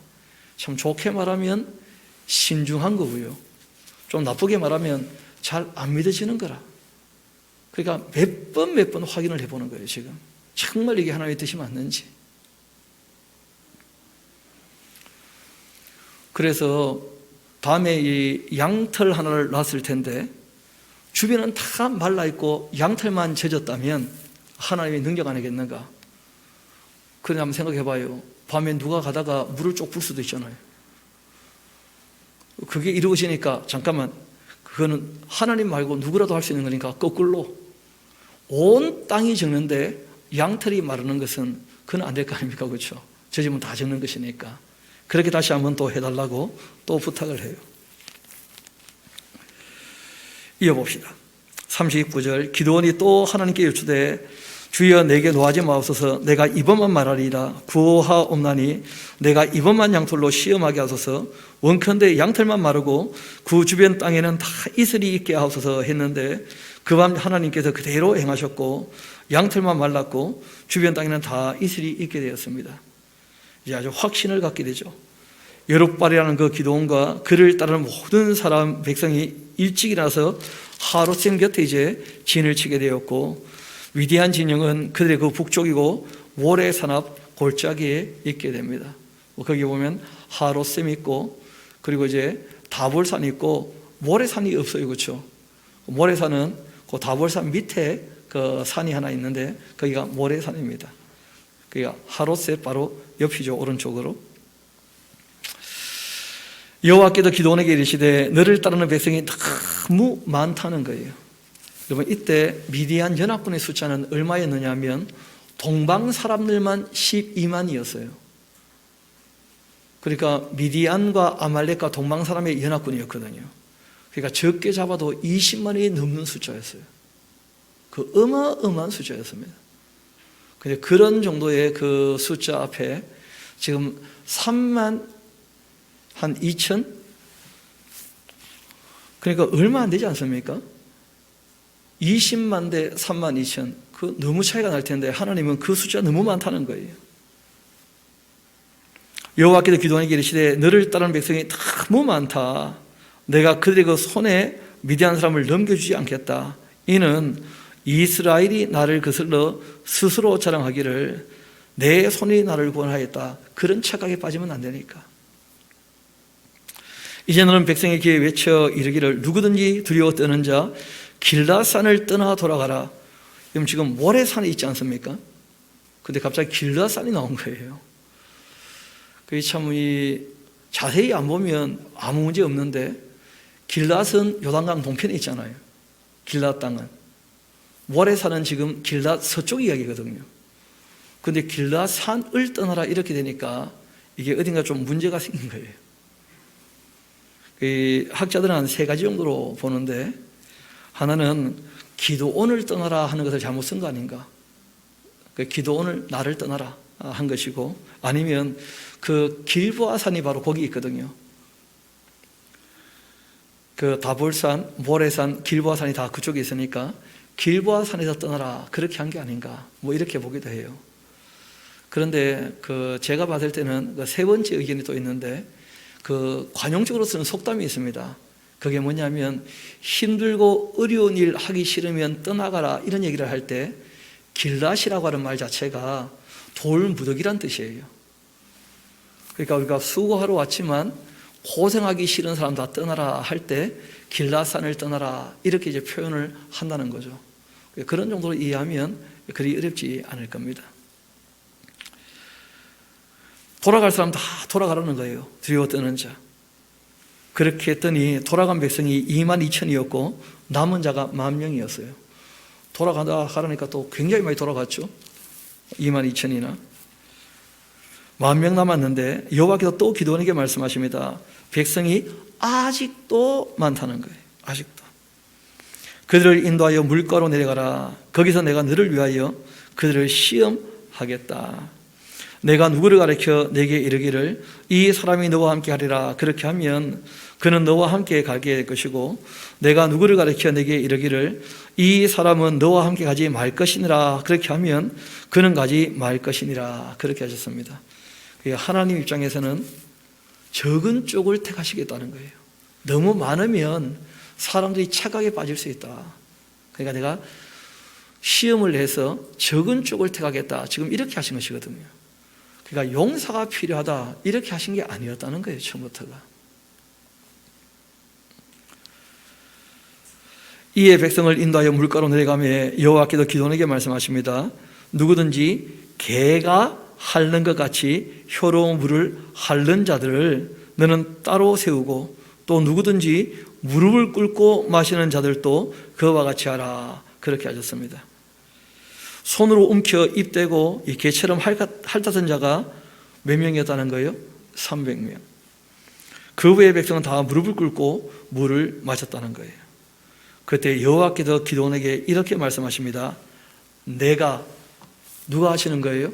참 좋게 말하면 신중한 거고요, 좀 나쁘게 말하면 잘 안 믿어지는 거라. 그러니까 몇 번 확인을 해보는 거예요. 지금 정말 이게 하나님의 뜻이 맞는지. 그래서 다음에 이 양털 하나를 놨을 텐데 주변은 다 말라있고 양털만 젖었다면 하나님의 능력 아니겠는가? 그래 한번 생각해봐요. 밤에 누가 가다가 물을 쪽 불 수도 있잖아요. 그게 이루어지니까 잠깐만, 그거는 하나님 말고 누구라도 할 수 있는 거니까 거꾸로 온 땅이 적는데 양털이 마르는 것은 그건 안 될 거 아닙니까? 그렇죠? 젖으면 다 적는 것이니까. 그렇게 다시 한번 또 해달라고 또 부탁을 해요. 이어봅시다. 39절 기드온이 또 하나님께 여쭈되 주여 내게 노하지 마옵소서. 내가 이번만 말하리이다. 구하옵나니 내가 이번만 양털로 시험하게 하소서. 원컨대 양털만 마르고 그 주변 땅에는 다 이슬이 있게 하소서 했는데 그 밤 하나님께서 그대로 행하셨고 양털만 말랐고 주변 땅에는 다 이슬이 있게 되었습니다. 이제 아주 확신을 갖게 되죠. 여룻발이라는 그 기드온과 그를 따르는 모든 사람 백성이 일찍 일어나서 하롯셈 곁에 이제 진을 치게 되었고, 위대한 진영은 그들의 그 북쪽이고 모래산 앞 골짜기에 있게 됩니다. 거기 보면 하롯샘이 있고, 그리고 이제 다볼산이 있고, 모래산이 없어요. 그렇죠? 모래산은 그 다볼산 밑에 그 산이 하나 있는데 거기가 모래산입니다. 그러니까 하롯셋 바로 옆이죠. 오른쪽으로. 여호와께서 기드온에게 이르시되 너를 따르는 백성이 너무 많다는 거예요. 여러분, 이때 미디안 연합군의 숫자는 얼마였느냐 하면 동방 사람들만 12만이었어요. 그러니까 미디안과 아말렉과 동방 사람의 연합군이었거든요. 그러니까 적게 잡아도 20만이 넘는 숫자였어요. 그 어마어마한 숫자였습니다. 근데 그런 정도의 그 숫자 앞에 지금 3만 한 2천? 그러니까 얼마 안 되지 않습니까? 20만 대 3만 2천. 그 너무 차이가 날 텐데 하나님은 그 숫자 너무 많다는 거예요. 여호와께서 기드온에게 이르시되 너를 따르는 백성이 너무 많다. 내가 그들의 그 손에 미디안 사람을 넘겨주지 않겠다. 이는 이스라엘이 나를 거슬러 스스로 자랑하기를 내 손이 나를 구원하였다. 그런 착각에 빠지면 안 되니까. 이제 너는 백성의 귀에 외쳐 이르기를 누구든지 두려워 떠는 자 길라산을 떠나 돌아가라. 그럼 지금 모래산이 있지 않습니까? 근데 갑자기 길라산이 나온 거예요. 그게 참 자세히 안 보면 아무 문제 없는데 길랏은 요단강 동편에 있잖아요. 길랏 땅은. 모래산은 지금 길랏 서쪽 이야기거든요. 근데 길랏 산을 떠나라 이렇게 되니까 이게 어딘가 좀 문제가 생긴 거예요. 학자들은 한 3가지 정도로 보는데, 하나는 기드온을 떠나라 하는 것을 잘못 쓴 거 아닌가. 기드온을 나를 떠나라 한 것이고, 아니면 그 길보아 산이 바로 거기 있거든요. 그 다볼산, 모래산, 길보아 산이 다 그쪽에 있으니까 길보아 산에서 떠나라 그렇게 한 게 아닌가, 뭐 이렇게 보기도 해요. 그런데 제가 봤을 때는 그 3번째 의견이 또 있는데, 그 관용적으로 쓰는 속담이 있습니다. 그게 뭐냐면 힘들고 어려운 일 하기 싫으면 떠나가라 이런 얘기를 할 때 길랏이라고 하는 말 자체가 돌무더기란 뜻이에요. 그러니까 우리가 수고하러 왔지만 고생하기 싫은 사람 다 떠나라 할 때 길랏산을 떠나라 이렇게 이제 표현을 한다는 거죠. 그런 정도로 이해하면 그리 어렵지 않을 겁니다. 돌아갈 사람 다 돌아가라는 거예요. 두려워 떠는 자. 그렇게 했더니 돌아간 백성이 2만 2천이었고 남은 자가 10,000명이었어요. 돌아간다 하니까 또 굉장히 많이 돌아갔죠. 2만 2천이나 10,000명 남았는데 여호와께서 또 기드온에게 말씀하십니다. 백성이 아직도 많다는 거예요. 아직도. 그들을 인도하여 물가로 내려가라. 거기서 내가 너를 위하여 그들을 시험하겠다. 내가 누구를 가르쳐 내게 이르기를 이 사람이 너와 함께 하리라. 그렇게 하면 그는 너와 함께 가게 될 것이고, 내가 누구를 가르쳐 내게 이르기를 이 사람은 너와 함께 가지 말 것이니라. 그렇게 하면 그는 가지 말 것이니라. 그렇게 하셨습니다. 하나님 입장에서는 적은 쪽을 택하시겠다는 거예요. 너무 많으면 사람들이 착각에 빠질 수 있다. 그러니까 내가 시험을 내서 적은 쪽을 택하겠다. 지금 이렇게 하신 것이거든요. 그러니까 용사가 필요하다 이렇게 하신 게 아니었다는 거예요. 처음부터가. 이에 백성을 인도하여 물가로 내려가며 여호와께서 기드온에게 말씀하십니다. 누구든지 개가 핥는 것 같이 효로운 물을 핥는 자들을 너는 따로 세우고, 또 누구든지 무릎을 꿇고 마시는 자들도 그와 같이 하라. 그렇게 하셨습니다. 손으로 움켜 입대고 이 개처럼 핥았던 자가 몇 명이었다는 거예요? 300명. 그 외의 백성은 다 무릎을 꿇고 물을 마셨다는 거예요. 그때 여호와께서 기드온에게 이렇게 말씀하십니다. 누가 하시는 거예요?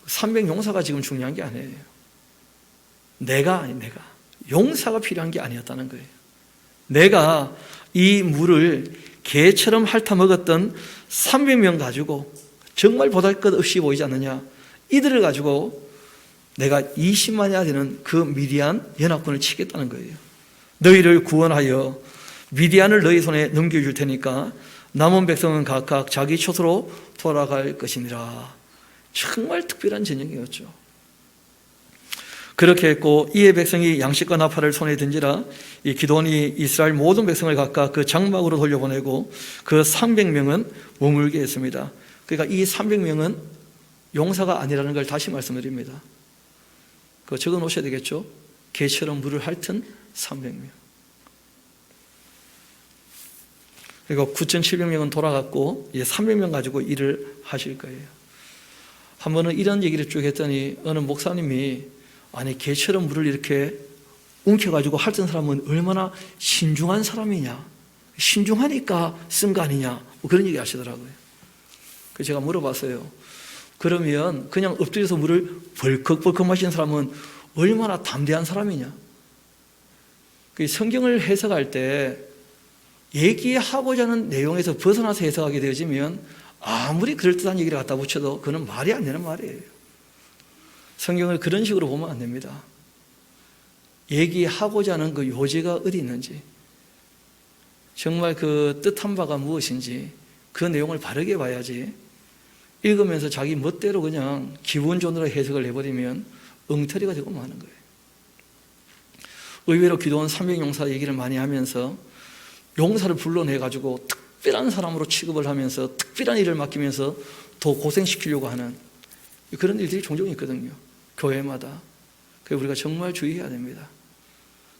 300 용사가 지금 중요한 게 아니에요. 내가 용사가 필요한 게 아니었다는 거예요. 내가 이 물을 개처럼 핥아 먹었던 300명 가지고, 정말 보잘것없이 보이지 않느냐, 이들을 가지고 내가 20만이나 되는 그 미디안 연합군을 치겠다는 거예요. 너희를 구원하여 미디안을 너희 손에 넘겨줄 테니까 남은 백성은 각각 자기 처소로 돌아갈 것이니라. 정말 특별한 전쟁이었죠. 그렇게 했고 이에 백성이 양식과 나팔을 손에 든지라 이 기드온이 이스라엘 모든 백성을 각각 그 장막으로 돌려보내고 그 300명은 머물게 했습니다. 그러니까 이 300명은 용사가 아니라는 걸 다시 말씀드립니다. 그거 적어 놓으셔야 되겠죠. 개처럼 물을 핥은 300명. 그리고 9,700명은 돌아갔고 이제 300명 가지고 일을 하실 거예요. 한 번은 이런 얘기를 쭉 했더니 어느 목사님이 아니 개처럼 물을 이렇게 움켜가지고 핥은 사람은 얼마나 신중한 사람이냐, 신중하니까 쓴 거 아니냐, 뭐 그런 얘기 하시더라고요. 그래서 제가 물어봤어요. 그러면 그냥 엎드려서 물을 벌컥벌컥 마시는 사람은 얼마나 담대한 사람이냐. 성경을 해석할 때 얘기하고자 하는 내용에서 벗어나서 해석하게 되어지면 아무리 그럴듯한 얘기를 갖다 붙여도 그건 말이 안 되는 말이에요. 성경을 그런 식으로 보면 안 됩니다. 얘기하고자 하는 그 요지가 어디 있는지, 정말 그 뜻한 바가 무엇인지 그 내용을 바르게 봐야지 읽으면서 자기 멋대로 그냥 기본적으로 해석을 해버리면 엉터리가 되고 마는 거예요. 의외로 기드온 300용사 얘기를 많이 하면서 용사를 불러내가지고 특별한 사람으로 취급을 하면서 특별한 일을 맡기면서 더 고생시키려고 하는 그런 일들이 종종 있거든요. 교회마다. 그래서 우리가 정말 주의해야 됩니다.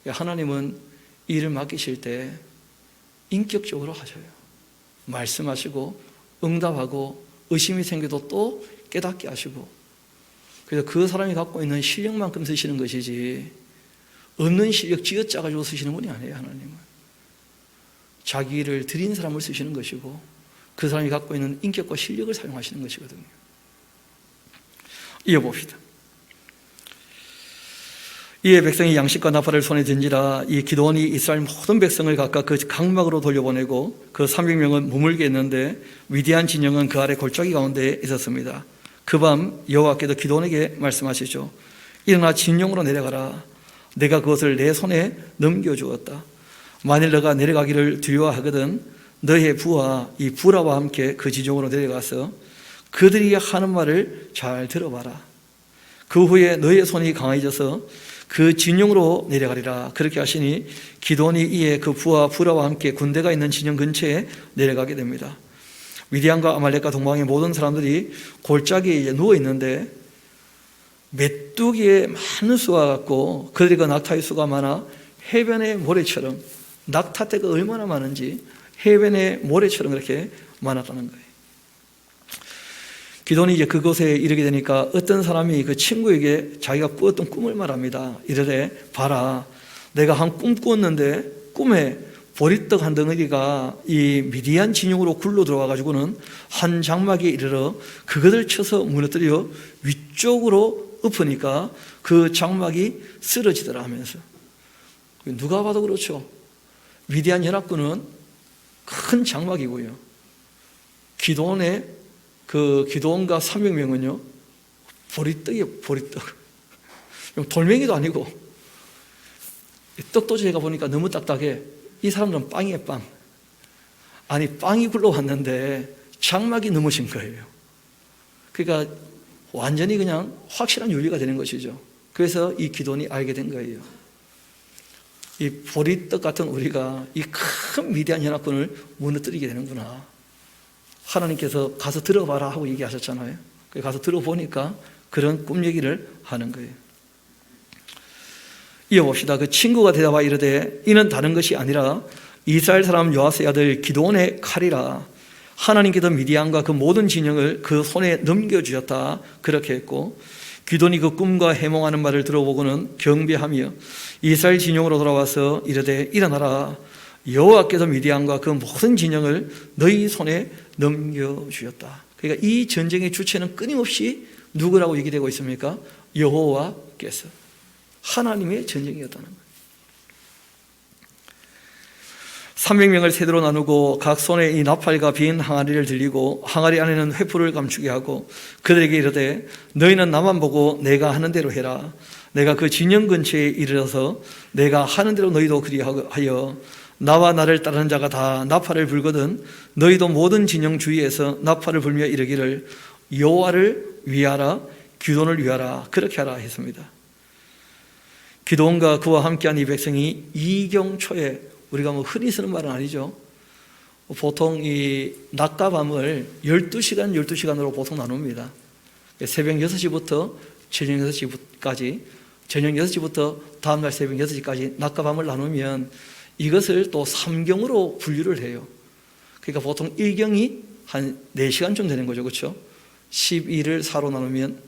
하나님은 일을 맡기실 때 인격적으로 하셔요. 말씀하시고 응답하고 의심이 생겨도 또 깨닫게 하시고, 그래서 그 사람이 갖고 있는 실력만큼 쓰시는 것이지 없는 실력 쥐어짜가지고 쓰시는 분이 아니에요. 하나님은 자기 일을 드린 사람을 쓰시는 것이고 그 사람이 갖고 있는 인격과 실력을 사용하시는 것이거든요. 이어봅시다. 이에 백성이 양식과 나팔을 손에 든지라 이 기드온이 이스라엘 모든 백성을 각각 그 강막으로 돌려보내고 그 300명은 머물게 했는데 위대한 진영은 그 아래 골짜기 가운데 있었습니다. 그 밤 여호와께서 기드온에게 말씀하시죠. 일어나 진영으로 내려가라. 내가 그것을 내 손에 넘겨주었다. 만일 너가 내려가기를 두려워하거든 너의 부하 이 부라와 함께 그 지중으로 내려가서 그들이 하는 말을 잘 들어봐라. 그 후에 너의 손이 강해져서 그 진영으로 내려가리라. 그렇게 하시니 기드온이 이에 그 부하 부라와 함께 군대가 있는 진영 근처에 내려가게 됩니다. 미디안과 아말렉과 동방의 모든 사람들이 골짜기에 이제 누워 있는데 메뚜기의 많은 수가 같고 그들이 그 낙타의 수가 많아 해변의 모래처럼, 낙타떼가 얼마나 많은지 해변의 모래처럼 그렇게 많았다는 거예요. 기드온이 이제 그곳에 이르게 되니까 어떤 사람이 그 친구에게 자기가 꾸었던 꿈을 말합니다. 이르되 봐라, 내가 한 꿈 꾸었는데 꿈에 보리떡 한 덩어리가 이 미디안 진영으로 굴러 들어와 가지고는 한 장막에 이르러 그것을 쳐서 무너뜨려 위쪽으로 엎으니까 그 장막이 쓰러지더라 하면서. 누가 봐도 그렇죠. 미디안 연합군은 큰 장막이고요. 기드온의 그 기드온과 300명은요 보리떡이에요. 보리떡. 돌멩이도 아니고 떡도 제가 보니까 너무 딱딱해. 이 사람들은 빵이에요. 빵. 아니 빵이 굴러왔는데 장막이 넘어진 거예요. 그러니까 완전히 그냥 확실한 윤리가 되는 것이죠. 그래서 이 기드온이 알게 된 거예요. 이 보리떡 같은 우리가 이 큰 미디안 연합군을 무너뜨리게 되는구나. 하나님께서 가서 들어봐라 하고 얘기하셨잖아요. 가서 들어보니까 그런 꿈 얘기를 하는 거예요. 이어봅시다. 그 친구가 대답하여 이르되 이는 다른 것이 아니라 이스라엘 사람 요아스의 아들 기드온의 칼이라. 하나님께서 미디안과 그 모든 진영을 그 손에 넘겨주셨다. 그렇게 했고 기드온이 그 꿈과 해몽하는 말을 들어보고는 경배하며 이스라엘 진영으로 돌아와서 이르되 일어나라. 여호와께서 미디안과 그 모든 진영을 너희 손에 넘겨주셨다. 그러니까 이 전쟁의 주체는 끊임없이 누구라고 얘기되고 있습니까? 여호와께서. 하나님의 전쟁이었다는 거예요. 300명을 세대로 나누고 각 손에 이 나팔과 빈 항아리를 들리고 항아리 안에는 횃불을 감추게 하고 그들에게 이르되 너희는 나만 보고 내가 하는 대로 해라. 내가 그 진영 근처에 이르러서 내가 하는 대로 너희도 그리하여 나와 나를 따르는 자가 다 나팔을 불거든 너희도 모든 진영 주위에서 나팔을 불며 이르기를 여호와를 위하라, 기드온을 위하라, 그렇게 하라 했습니다. 기드온과 그와 함께한 이 백성이 이경초에, 우리가 뭐 흔히 쓰는 말은 아니죠. 보통 이 낮과 밤을 12시간, 12시간으로 보통 나눕니다. 새벽 6시부터 저녁 6시까지, 저녁 6시부터 다음날 새벽 6시까지 낮과 밤을 나누면 이것을 또 3경으로 분류를 해요. 그러니까 보통 1경이 한 4시간 좀 되는 거죠. 그렇죠? 12를 4로 나누면,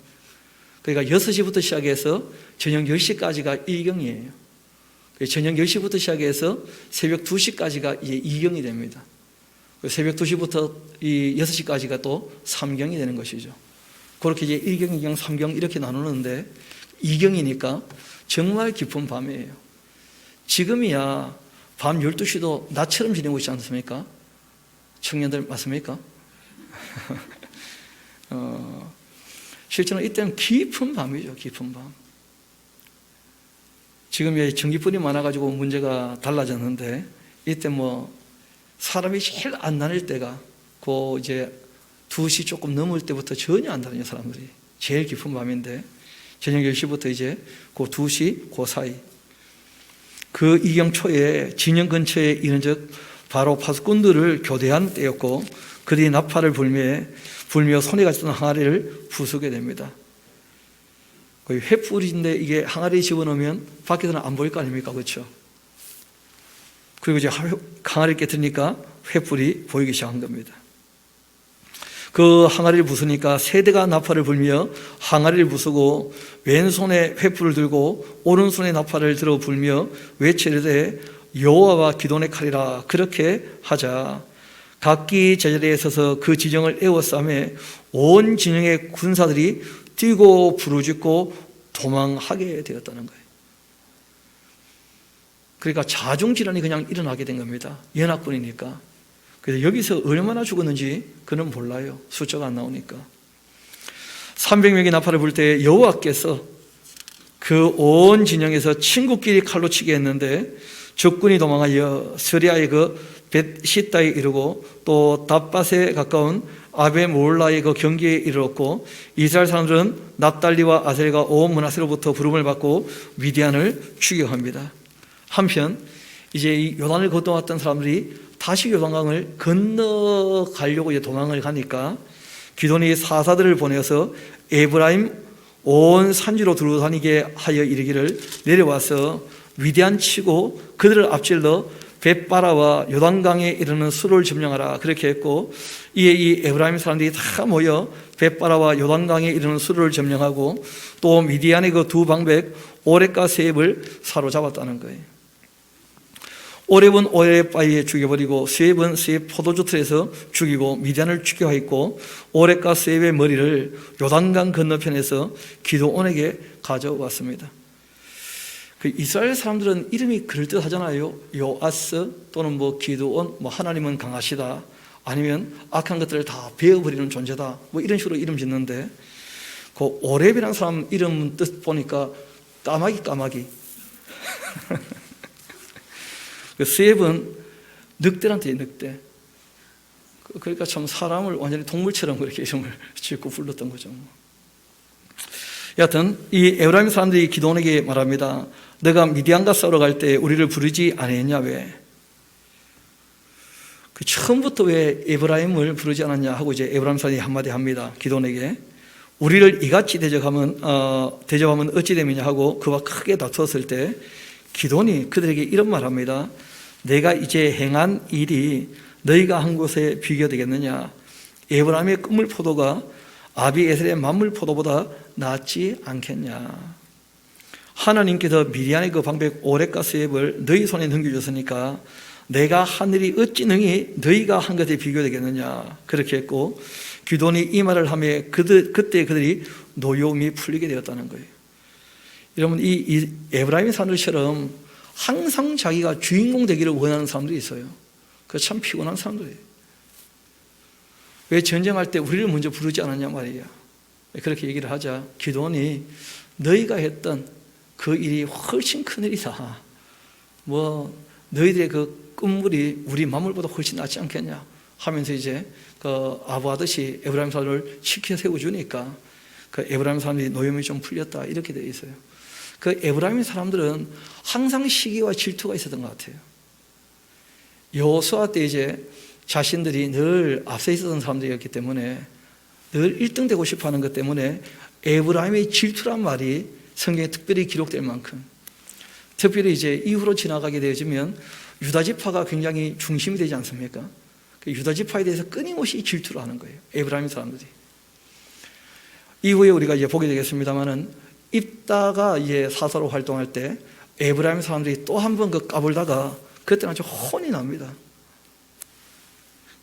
그러니까 6시부터 시작해서 저녁 10시까지가 1경이에요. 저녁 10시부터 시작해서 새벽 2시까지가 이제 2경이 됩니다. 새벽 2시부터 이 6시까지가 또 3경이 되는 것이죠. 그렇게 이제 1경, 2경, 3경 이렇게 나누는데 2경이니까 정말 깊은 밤이에요. 지금이야 밤 12시도 낮처럼 지내고 있지 않습니까? 청년들 맞습니까? 실제로 이때는 깊은 밤이죠. 깊은 밤. 지금 전기불이 많아가지고 문제가 달라졌는데, 이때 뭐 사람이 제일 안 다닐 때가 그 이제 2시 조금 넘을 때부터 전혀 안 다니는 사람들이 제일 깊은 밤인데, 저녁 10시부터 이제 그 2시 그 사이, 그 이경초에 진영 근처에 이른즉 바로 파수꾼들을 교대한 때였고, 그들이 나팔을 불며 손에 가지던 항아리를 부수게 됩니다. 거의 횃불인데 이게 항아리 집어넣으면 밖에서는 안 보일 거 아닙니까? 그렇죠? 그리고 이제 항아리를 깨뜨리니까 횃불이 보이기 시작한 겁니다. 그 항아리를 부수니까 세대가 나팔을 불며 항아리를 부수고 왼손에 횃불을 들고 오른손에 나팔을 들어 불며 외치르되 여호와와 기드온의 칼이라, 그렇게 하자 각기 제자리에 서서 그 지정을 에워싸매 온 진영의 군사들이 뛰고 부르짖고 도망하게 되었다는 거예요. 그러니까 자중질환이 그냥 일어나게 된 겁니다. 연합군이니까. 그래서 여기서 얼마나 죽었는지 그는 몰라요. 숫자가 안 나오니까. 300명이 나팔을 불 때 여호와께서 그 온 진영에서 친구끼리 칼로 치게 했는데 적군이 도망하여 스리아의 그 벳시다에 이르고 또 답밭에 가까운 아베몰라의 그 경기에 이르렀고, 이스라엘 사람들은 납달리와 아셀과 온 므낫세로부터 부름을 받고 미디안을 추격합니다. 한편 이제 이 요단을 건너왔던 사람들이 다시 요단강을 건너가려고 이제 도망을 가니까 기드온이 사사들을 보내서 에브라임 온 산지로 두루다니게 하여 이르기를 내려와서 미디안 치고 그들을 앞질러 벳바라와 요단강에 이르는 수를 점령하라, 그렇게 했고, 이에 이 에브라임 사람들이 다 모여 벳바라와 요단강에 이르는 수를 점령하고 또 미디안의 그 두 방백 오렙과 세입을 사로잡았다는 거예요. 오렙은 오렙 바위에 죽여버리고 세입은 세입 포도주 틀에서 죽이고 미디안을 추격하였고, 오렙과 세입의 머리를 요단강 건너편에서 기드온에게 가져왔습니다. 그 이스라엘 사람들은 이름이 그럴듯하잖아요. 요아스 또는 뭐 기드온, 뭐 하나님은 강하시다, 아니면 악한 것들을 다 베어버리는 존재다, 뭐 이런 식으로 이름 짓는데, 그 오렙이라는 사람 이름 뜻 보니까 까마귀 그 세입은 늑대란테 늑대. 그러니까 참 사람을 완전히 동물처럼 그렇게 이름을 짓고 불렀던 거죠. 여하튼 이 에브라임 사람들이 기드온에게 말합니다. 너가 미디안과 싸우러 갈 때 우리를 부르지 않았냐? 왜? 그 처음부터 왜 에브라임을 부르지 않았냐 하고 이제 에브라임 사람이 한마디 합니다. 기드온에게 우리를 이같이 대접하면 어찌 되느냐 하고 그와 크게 다투었을 때 기드온이 그들에게 이런 말합니다. 내가 이제 행한 일이 너희가 한 곳에 비교되겠느냐? 에브라임의 끝물 포도가 아비에셀의 만물 포도보다 낫지 않겠냐? 하나님께서 미디안의 그 방백 오렙과 세입을 너희 손에 넘겨줬으니까 내가 한 일이 어찌 능히 너희가 한 것에 비교되겠느냐? 그렇게 했고, 기드온이 이 말을 하며 그때 그들이 노여움이 풀리게 되었다는 거예요. 여러분, 이 에브라임 사람들처럼 항상 자기가 주인공 되기를 원하는 사람들이 있어요. 그 참 피곤한 사람들이에요. 왜 전쟁할 때 우리를 먼저 부르지 않았냐 말이야. 그렇게 얘기를 하자 기드온이 너희가 했던 그 일이 훨씬 큰 일이다. 뭐 너희들의 그 끝물이 우리 만물보다 훨씬 낫지 않겠냐 하면서 이제 그 아부하듯이 에브라임 사람을 시켜 세워주니까 그 에브라임 사람들이 노염이 좀 풀렸다 이렇게 되어 있어요. 그 에브라임 사람들은 항상 시기와 질투가 있었던 것 같아요. 여호수아 때 이제 자신들이 늘 앞서 있었던 사람들이었기 때문에 늘 1등 되고 싶어하는 것 때문에 에브라임의 질투란 말이 성경에 특별히 기록될 만큼, 특별히 이제 이후로 지나가게 되어지면 유다지파가 굉장히 중심이 되지 않습니까? 그 유다지파에 대해서 끊임없이 질투를 하는 거예요, 에브라임 사람들이. 이후에 우리가 이제 보게 되겠습니다만은 입다가 이제 사사로 활동할 때 에브라임 사람들이 또 한 번 그 까불다가 그때는 아주 혼이 납니다.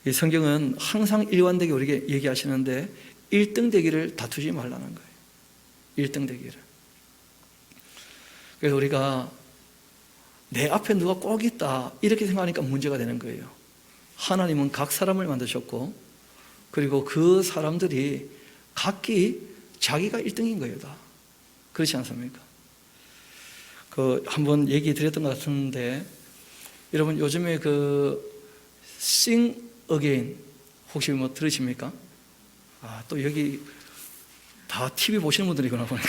이 성경은 항상 일관되게 우리에게 얘기하시는데 1등 되기를 다투지 말라는 거예요. 1등 되기를. 그래서 우리가 내 앞에 누가 꼭 있다 이렇게 생각하니까 문제가 되는 거예요. 하나님은 각 사람을 만드셨고 그리고 그 사람들이 각기 자기가 1등인 거예요 다. 그렇지 않습니까? 그 한번 얘기 드렸던 것 같은데 여러분 요즘에 그 Sing Again 혹시 뭐 들으십니까? 또 여기 다 TV 보시는 분들이구나 보니까.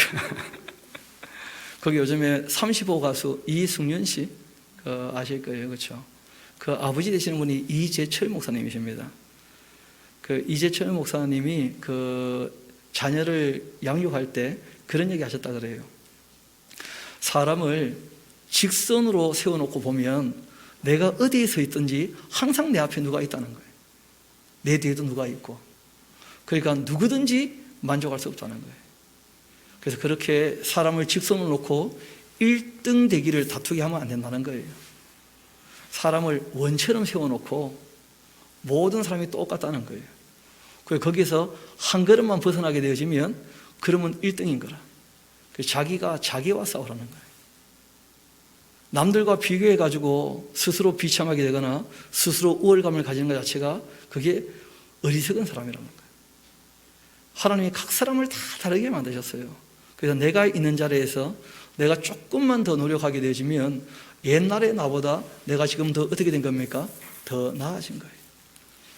거기 요즘에 35 가수 이승윤 씨 아실 거예요, 그렇죠? 그 아버지 되시는 분이 이재철 목사님이십니다. 그 이재철 목사님이 그 자녀를 양육할 때 그런 얘기 하셨다 그래요. 사람을 직선으로 세워놓고 보면 내가 어디에 서 있든지 항상 내 앞에 누가 있다는 거예요. 내 뒤에도 누가 있고. 그러니까 누구든지 만족할 수 없다는 거예요. 그래서 그렇게 사람을 직선으로 놓고 1등 되기를 다투게 하면 안 된다는 거예요. 사람을 원처럼 세워놓고 모든 사람이 똑같다는 거예요. 그래서 거기서 한 걸음만 벗어나게 되어지면 그러면 1등인 거라. 자기가 자기와 싸우라는 거예요. 남들과 비교해가지고 스스로 비참하게 되거나 스스로 우월감을 가지는 것 자체가 그게 어리석은 사람이라는 거예요. 하나님이 각 사람을 다 다르게 만드셨어요. 그래서 내가 있는 자리에서 내가 조금만 더 노력하게 되어지면 옛날의 나보다 내가 지금 더 어떻게 된 겁니까? 더 나아진 거예요.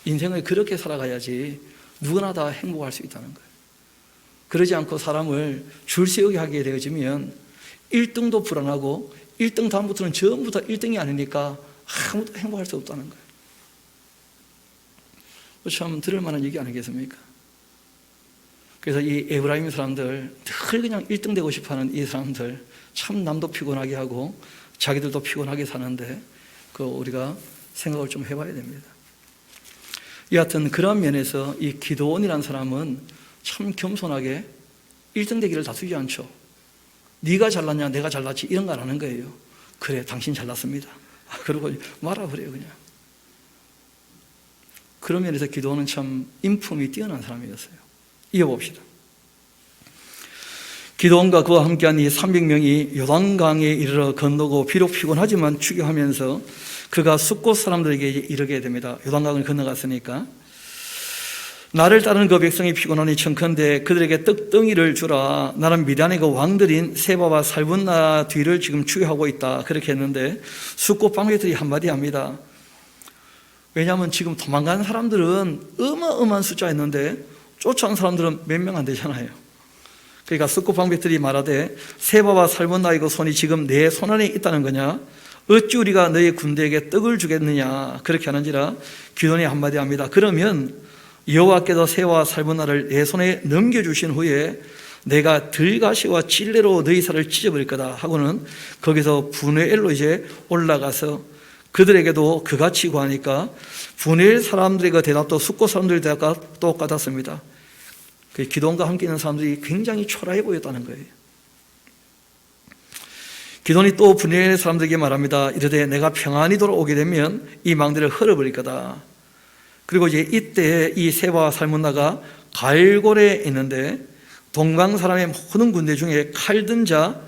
인생을 그렇게 살아가야지 누구나 다 행복할 수 있다는 거예요. 그러지 않고 사람을 줄 세우게 하게 되어지면 1등도 불안하고 1등 다음부터는 전부 다 1등이 아니니까 아무도 행복할 수 없다는 거예요. 참 들을 만한 얘기 아니겠습니까? 그래서 이 에브라임 사람들 늘 그냥 1등 되고 싶어하는 이 사람들 참 남도 피곤하게 하고 자기들도 피곤하게 사는데 그 우리가 생각을 좀 해봐야 됩니다. 여하튼 그런 면에서 이 기드온이라는 사람은 참 겸손하게 1등 되기를 다투지 않죠. 네가 잘났냐 내가 잘났지 이런 거 안 하는 거예요. 그래 당신 잘났습니다. 그러고 말아버려요 그냥. 그런 면에서 기드온은 참 인품이 뛰어난 사람이었어요. 이어봅시다. 기드온과 그와 함께한 이 300명이 요단강에 이르러 건너고 비록 피곤하지만 추격하면서 그가 숫곳 사람들에게 이르게 됩니다. 요단강을 건너갔으니까 나를 따르는 그 백성이 피곤하니 청컨대 그들에게 떡덩이를 주라. 나는 미디안의 그 왕들인 세바와 살분나 뒤를 지금 추격하고 있다. 그렇게 했는데 숫곳 방배들이 한마디 합니다. 왜냐하면 지금 도망가는 사람들은 어마어마한 숫자였는데 쫓아온 사람들은 몇 명 안 되잖아요. 그러니까 숫곳 방배들이 말하되 세바와 살분나의 그 손이 지금 내 손안에 있다는 거냐? 어찌 우리가 너희 군대에게 떡을 주겠느냐? 그렇게 하는지라 기드온이 한마디 합니다. 그러면 여호와께서 세와 살분나를 내 손에 넘겨주신 후에 내가 들가시와 찔레로 너희 살을 찢어버릴 거다 하고는 거기서 브누엘로 이제 올라가서 그들에게도 그같이 구하니까 브누엘 사람들의 그 대답도 숫곳 사람들의 대답과 똑같았습니다. 그 기드온과 함께 있는 사람들이 굉장히 초라해 보였다는 거예요. 기드온이 또 브누엘 사람들에게 말합니다. 이르되 내가 평안히 돌아오게 되면 이 망대를 헐어버릴 거다. 그리고 이제 이때 이 세바와 살문나가 갈골에 있는데 동방 사람의 모든 군대 중에 칼 든 자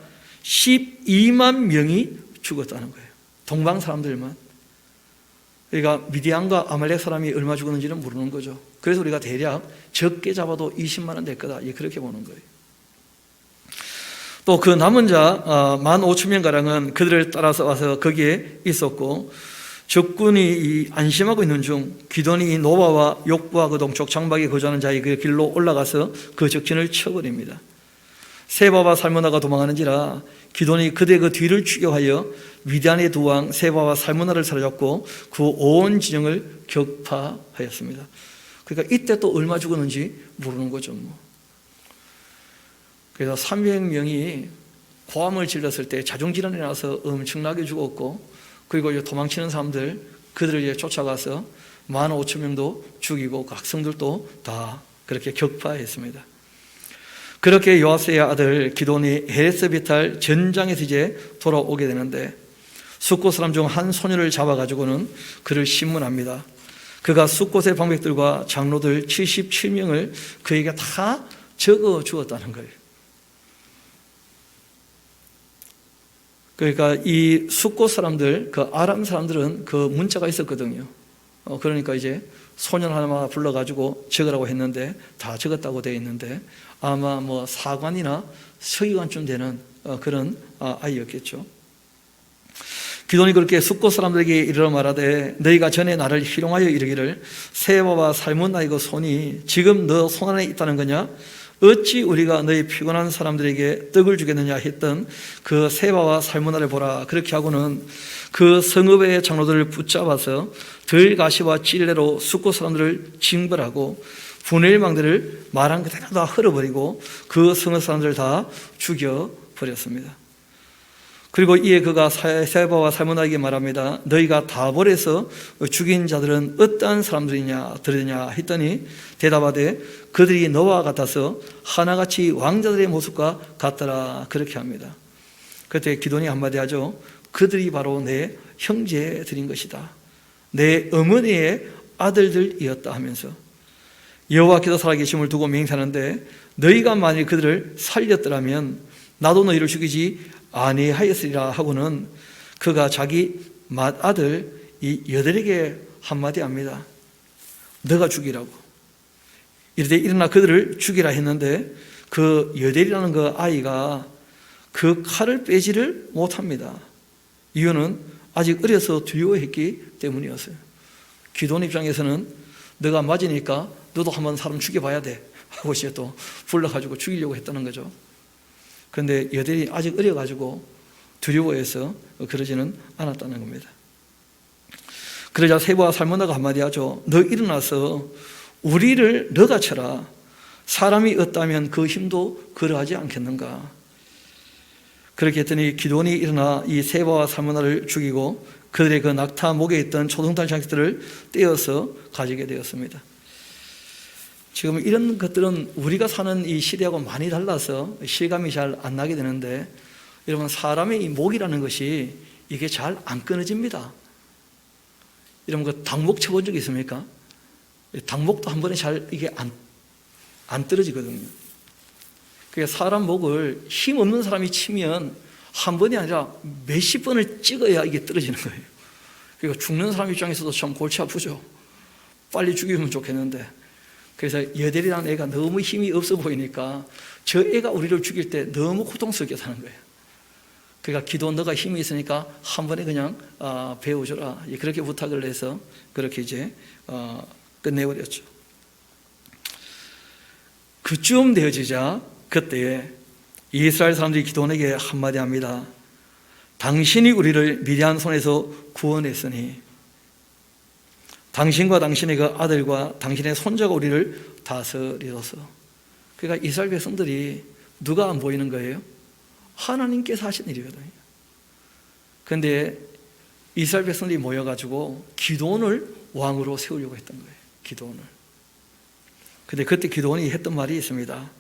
12만 명이 죽었다는 거예요. 동방 사람들만. 그러니까 미디안과 아말렉 사람이 얼마 죽었는지는 모르는 거죠. 그래서 우리가 대략 적게 잡아도 20만 원 될 거다. 그렇게 보는 거예요. 또 그 남은 자 15,000명가량은 그들을 따라서 와서 거기에 있었고 적군이 안심하고 있는 중 기돈이 노바와 욕부와 그 동쪽 장막에 거주하는 자의 그 길로 올라가서 그 적진을 쳐버립니다. 세바와 살무나가 도망하는지라 기돈이 그대 그 뒤를 추격하여 미디안의 두 왕 세바와 살무나를 사로잡고 그 온 진영을 격파하였습니다. 그러니까 이때 또 얼마 죽었는지 모르는 거죠. 그래서 300명이 고함을 질렀을 때 자중질환이 나서 엄청나게 죽었고, 그리고 도망치는 사람들 그들을 쫓아가서 15,000명도 죽이고 각성들도 다 그렇게 격파했습니다. 그렇게 요아스의 아들 기돈이 헤레스비탈 전장에서 이제 돌아오게 되는데, 숫곳 사람 중 한 소녀를 잡아가지고는 그를 신문합니다. 그가 숫곳의 방백들과 장로들 77명을 그에게 다 적어 주었다는 거예요. 그러니까 이 숫곳 사람들, 그 아람 사람들은 그 문자가 있었거든요. 그러니까 이제 소년 하나만 불러가지고 적으라고 했는데 다 적었다고 되어 있는데, 아마 뭐 사관이나 서기관쯤 되는 그런 아이였겠죠. 기돈이 그렇게 숫곳 사람들에게 이르러 말하되, 너희가 전에 나를 희롱하여 이르기를 세바와 살문나의 그 손이 지금 너 손 안에 있다는 거냐? 어찌 우리가 너희 피곤한 사람들에게 떡을 주겠느냐 했던 그 세바와 살문나를 보라. 그렇게 하고는 그 성읍의 장로들을 붙잡아서 들가시와 찔레로 숫곳 사람들을 징벌하고 분회일망대를 말한 그대로 다 흘어버리고 그 성읍 사람들을 다 죽여버렸습니다. 그리고 이에 그가 세바와 살문나에게 말합니다. 너희가 다볼에서 죽인 자들은 어떠한 사람들이냐 들으냐 했더니 대답하되, 그들이 너와 같아서 하나같이 왕자들의 모습과 같더라. 그렇게 합니다. 그때 기돈이 한마디 하죠. 그들이 바로 내 형제들인 것이다. 내 어머니의 아들들이었다 하면서 여호와께서 살아계심을 두고 맹세하는데, 너희가 만일 그들을 살렸더라면 나도 너희를 죽이지 아니하였으리라 하고는 그가 자기 맏아들 이 여델에게 한마디 합니다. 너가 죽이라고. 이르되 일어나 그들을 죽이라 했는데, 그 여델이라는 그 아이가 그 칼을 빼지를 못합니다. 이유는 아직 어려서 두려워했기 때문이었어요. 기돈 입장에서는 너가 맞으니까 너도 한번 사람 죽여봐야 돼 하고 이제 또 불러가지고 죽이려고 했다는 거죠. 그런데 여델이 아직 어려가지고 두려워해서 그러지는 않았다는 겁니다. 그러자 세바와 살문나가 한마디 하죠. 너 일어나서 우리를 너가 쳐라. 사람이 없다면 그 힘도 그러하지 않겠는가. 그렇게 했더니 기돈이 일어나 이 세바와 살문나를 죽이고 그들의 그 낙타 목에 있던 초등달 장식들을 떼어서 가지게 되었습니다. 지금 이런 것들은 우리가 사는 이 시대하고 많이 달라서 실감이 잘 안 나게 되는데, 여러분, 사람의 이 목이라는 것이 이게 잘 안 끊어집니다. 여러분, 그 닭목 쳐본 적 있습니까? 닭목도 한 번에 잘 이게 안 떨어지거든요. 그게 사람 목을 힘 없는 사람이 치면 한 번이 아니라 몇십 번을 찍어야 이게 떨어지는 거예요. 그러니까 죽는 사람 입장에서도 참 골치 아프죠. 빨리 죽이면 좋겠는데. 그래서 여델이라는 애가 너무 힘이 없어 보이니까 저 애가 우리를 죽일 때 너무 고통스럽게 사는 거예요. 그러니까 기돈 너가 힘이 있으니까 한 번에 그냥 배워줘라. 그렇게 부탁을 해서 그렇게 이제 끝내버렸죠. 그쯤 되어지자 그때 이스라엘 사람들이 기돈에게 한마디 합니다. 당신이 우리를 미디안 손에서 구원했으니 당신과 당신의 그 아들과 당신의 손자가 우리를 다스리소서. 그러니까 이스라엘 백성들이 누가 안 보이는 거예요? 하나님께서 하신 일이거든요. 그런데 이스라엘 백성들이 모여가지고 기돈을 왕으로 세우려고 했던 거예요. 기돈을. 그런데 그때 기돈이 했던 말이 있습니다.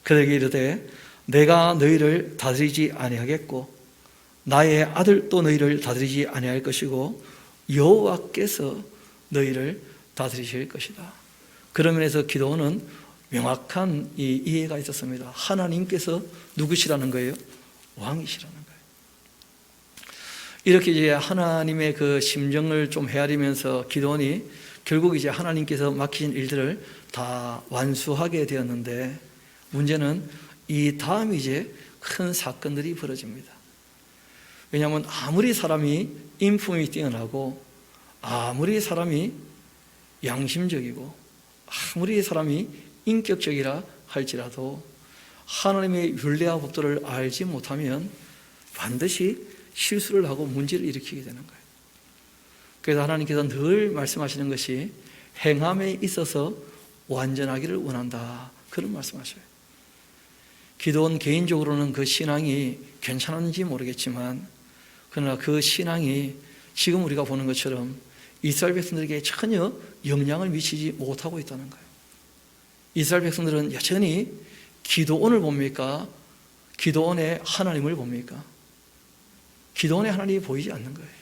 그에게 이르되 내가 너희를 다스리지 아니하겠고 나의 아들도 너희를 다스리지 아니할 것이고 여호와께서 너희를 다스리실 것이다. 그런 면에서 기도는 명확한 이해가 있었습니다. 하나님께서 누구시라는 거예요? 왕이시라는 거예요. 이렇게 이제 하나님의 그 심정을 좀 헤아리면서 기도원이 결국 이제 하나님께서 맡기신 일들을 다 완수하게 되었는데, 문제는 이 다음 이제 큰 사건들이 벌어집니다. 왜냐하면 아무리 사람이 인품이 뛰어나고 아무리 사람이 양심적이고 아무리 사람이 인격적이라 할지라도 하나님의 율례와 법도를 알지 못하면 반드시 실수를 하고 문제를 일으키게 되는 거예요. 그래서 하나님께서 늘 말씀하시는 것이 행함에 있어서 완전하기를 원한다, 그런 말씀하셔요. 기도원 개인적으로는 그 신앙이 괜찮은지 모르겠지만 그러나 그 신앙이 지금 우리가 보는 것처럼 이스라엘 백성들에게 전혀 영향을 미치지 못하고 있다는 거예요. 이스라엘 백성들은 여전히 기도원을 봅니까? 기도원의 하나님을 봅니까? 기도원의 하나님이 보이지 않는 거예요.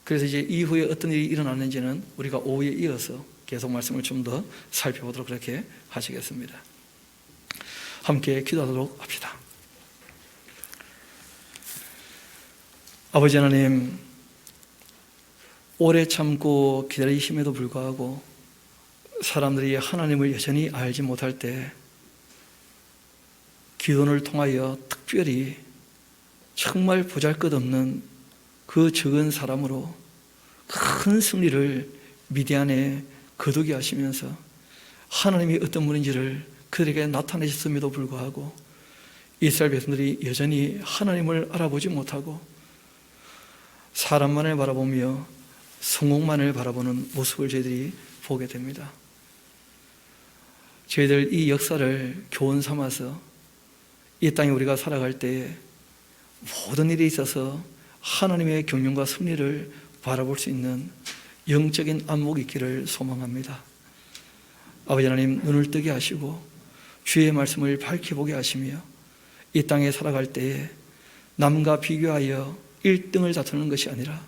그래서 이제 이후에 어떤 일이 일어났는지는 우리가 오후에 이어서 계속 말씀을 좀 더 살펴보도록 그렇게 하시겠습니다. 함께 기도하도록 합시다. 아버지 하나님, 오래 참고 기다리심에도 불구하고 사람들이 하나님을 여전히 알지 못할 때 기도를 통하여 특별히 정말 보잘것없는 그 적은 사람으로 큰 승리를 미디안에 거두게 하시면서 하나님이 어떤 분인지를 그들에게 나타내셨음에도 불구하고 이스라엘 백성들이 여전히 하나님을 알아보지 못하고 사람만을 바라보며 성공만을 바라보는 모습을 저희들이 보게 됩니다. 저희들 이 역사를 교훈 삼아서 이 땅에 우리가 살아갈 때 모든 일에 있어서 하나님의 경륜과 승리를 바라볼 수 있는 영적인 안목이 있기를 소망합니다. 아버지 하나님, 눈을 뜨게 하시고 주의 말씀을 밝히 보게 하시며 이 땅에 살아갈 때에 남과 비교하여 1등을 다투는 것이 아니라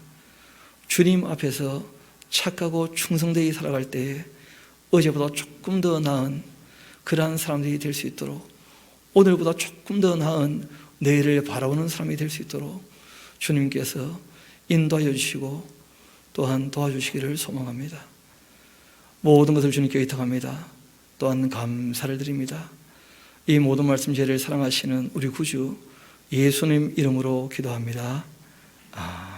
주님 앞에서 착하고 충성되게 살아갈 때에 어제보다 조금 더 나은 그러한 사람들이 될 수 있도록, 오늘보다 조금 더 나은 내일을 바라보는 사람이 될 수 있도록 주님께서 인도하여 주시고 또한 도와주시기를 소망합니다. 모든 것을 주님께 의탁합니다. 또한 감사를 드립니다. 이 모든 말씀 저희를 사랑하시는 우리 구주 예수님 이름으로 기도합니다. 아멘.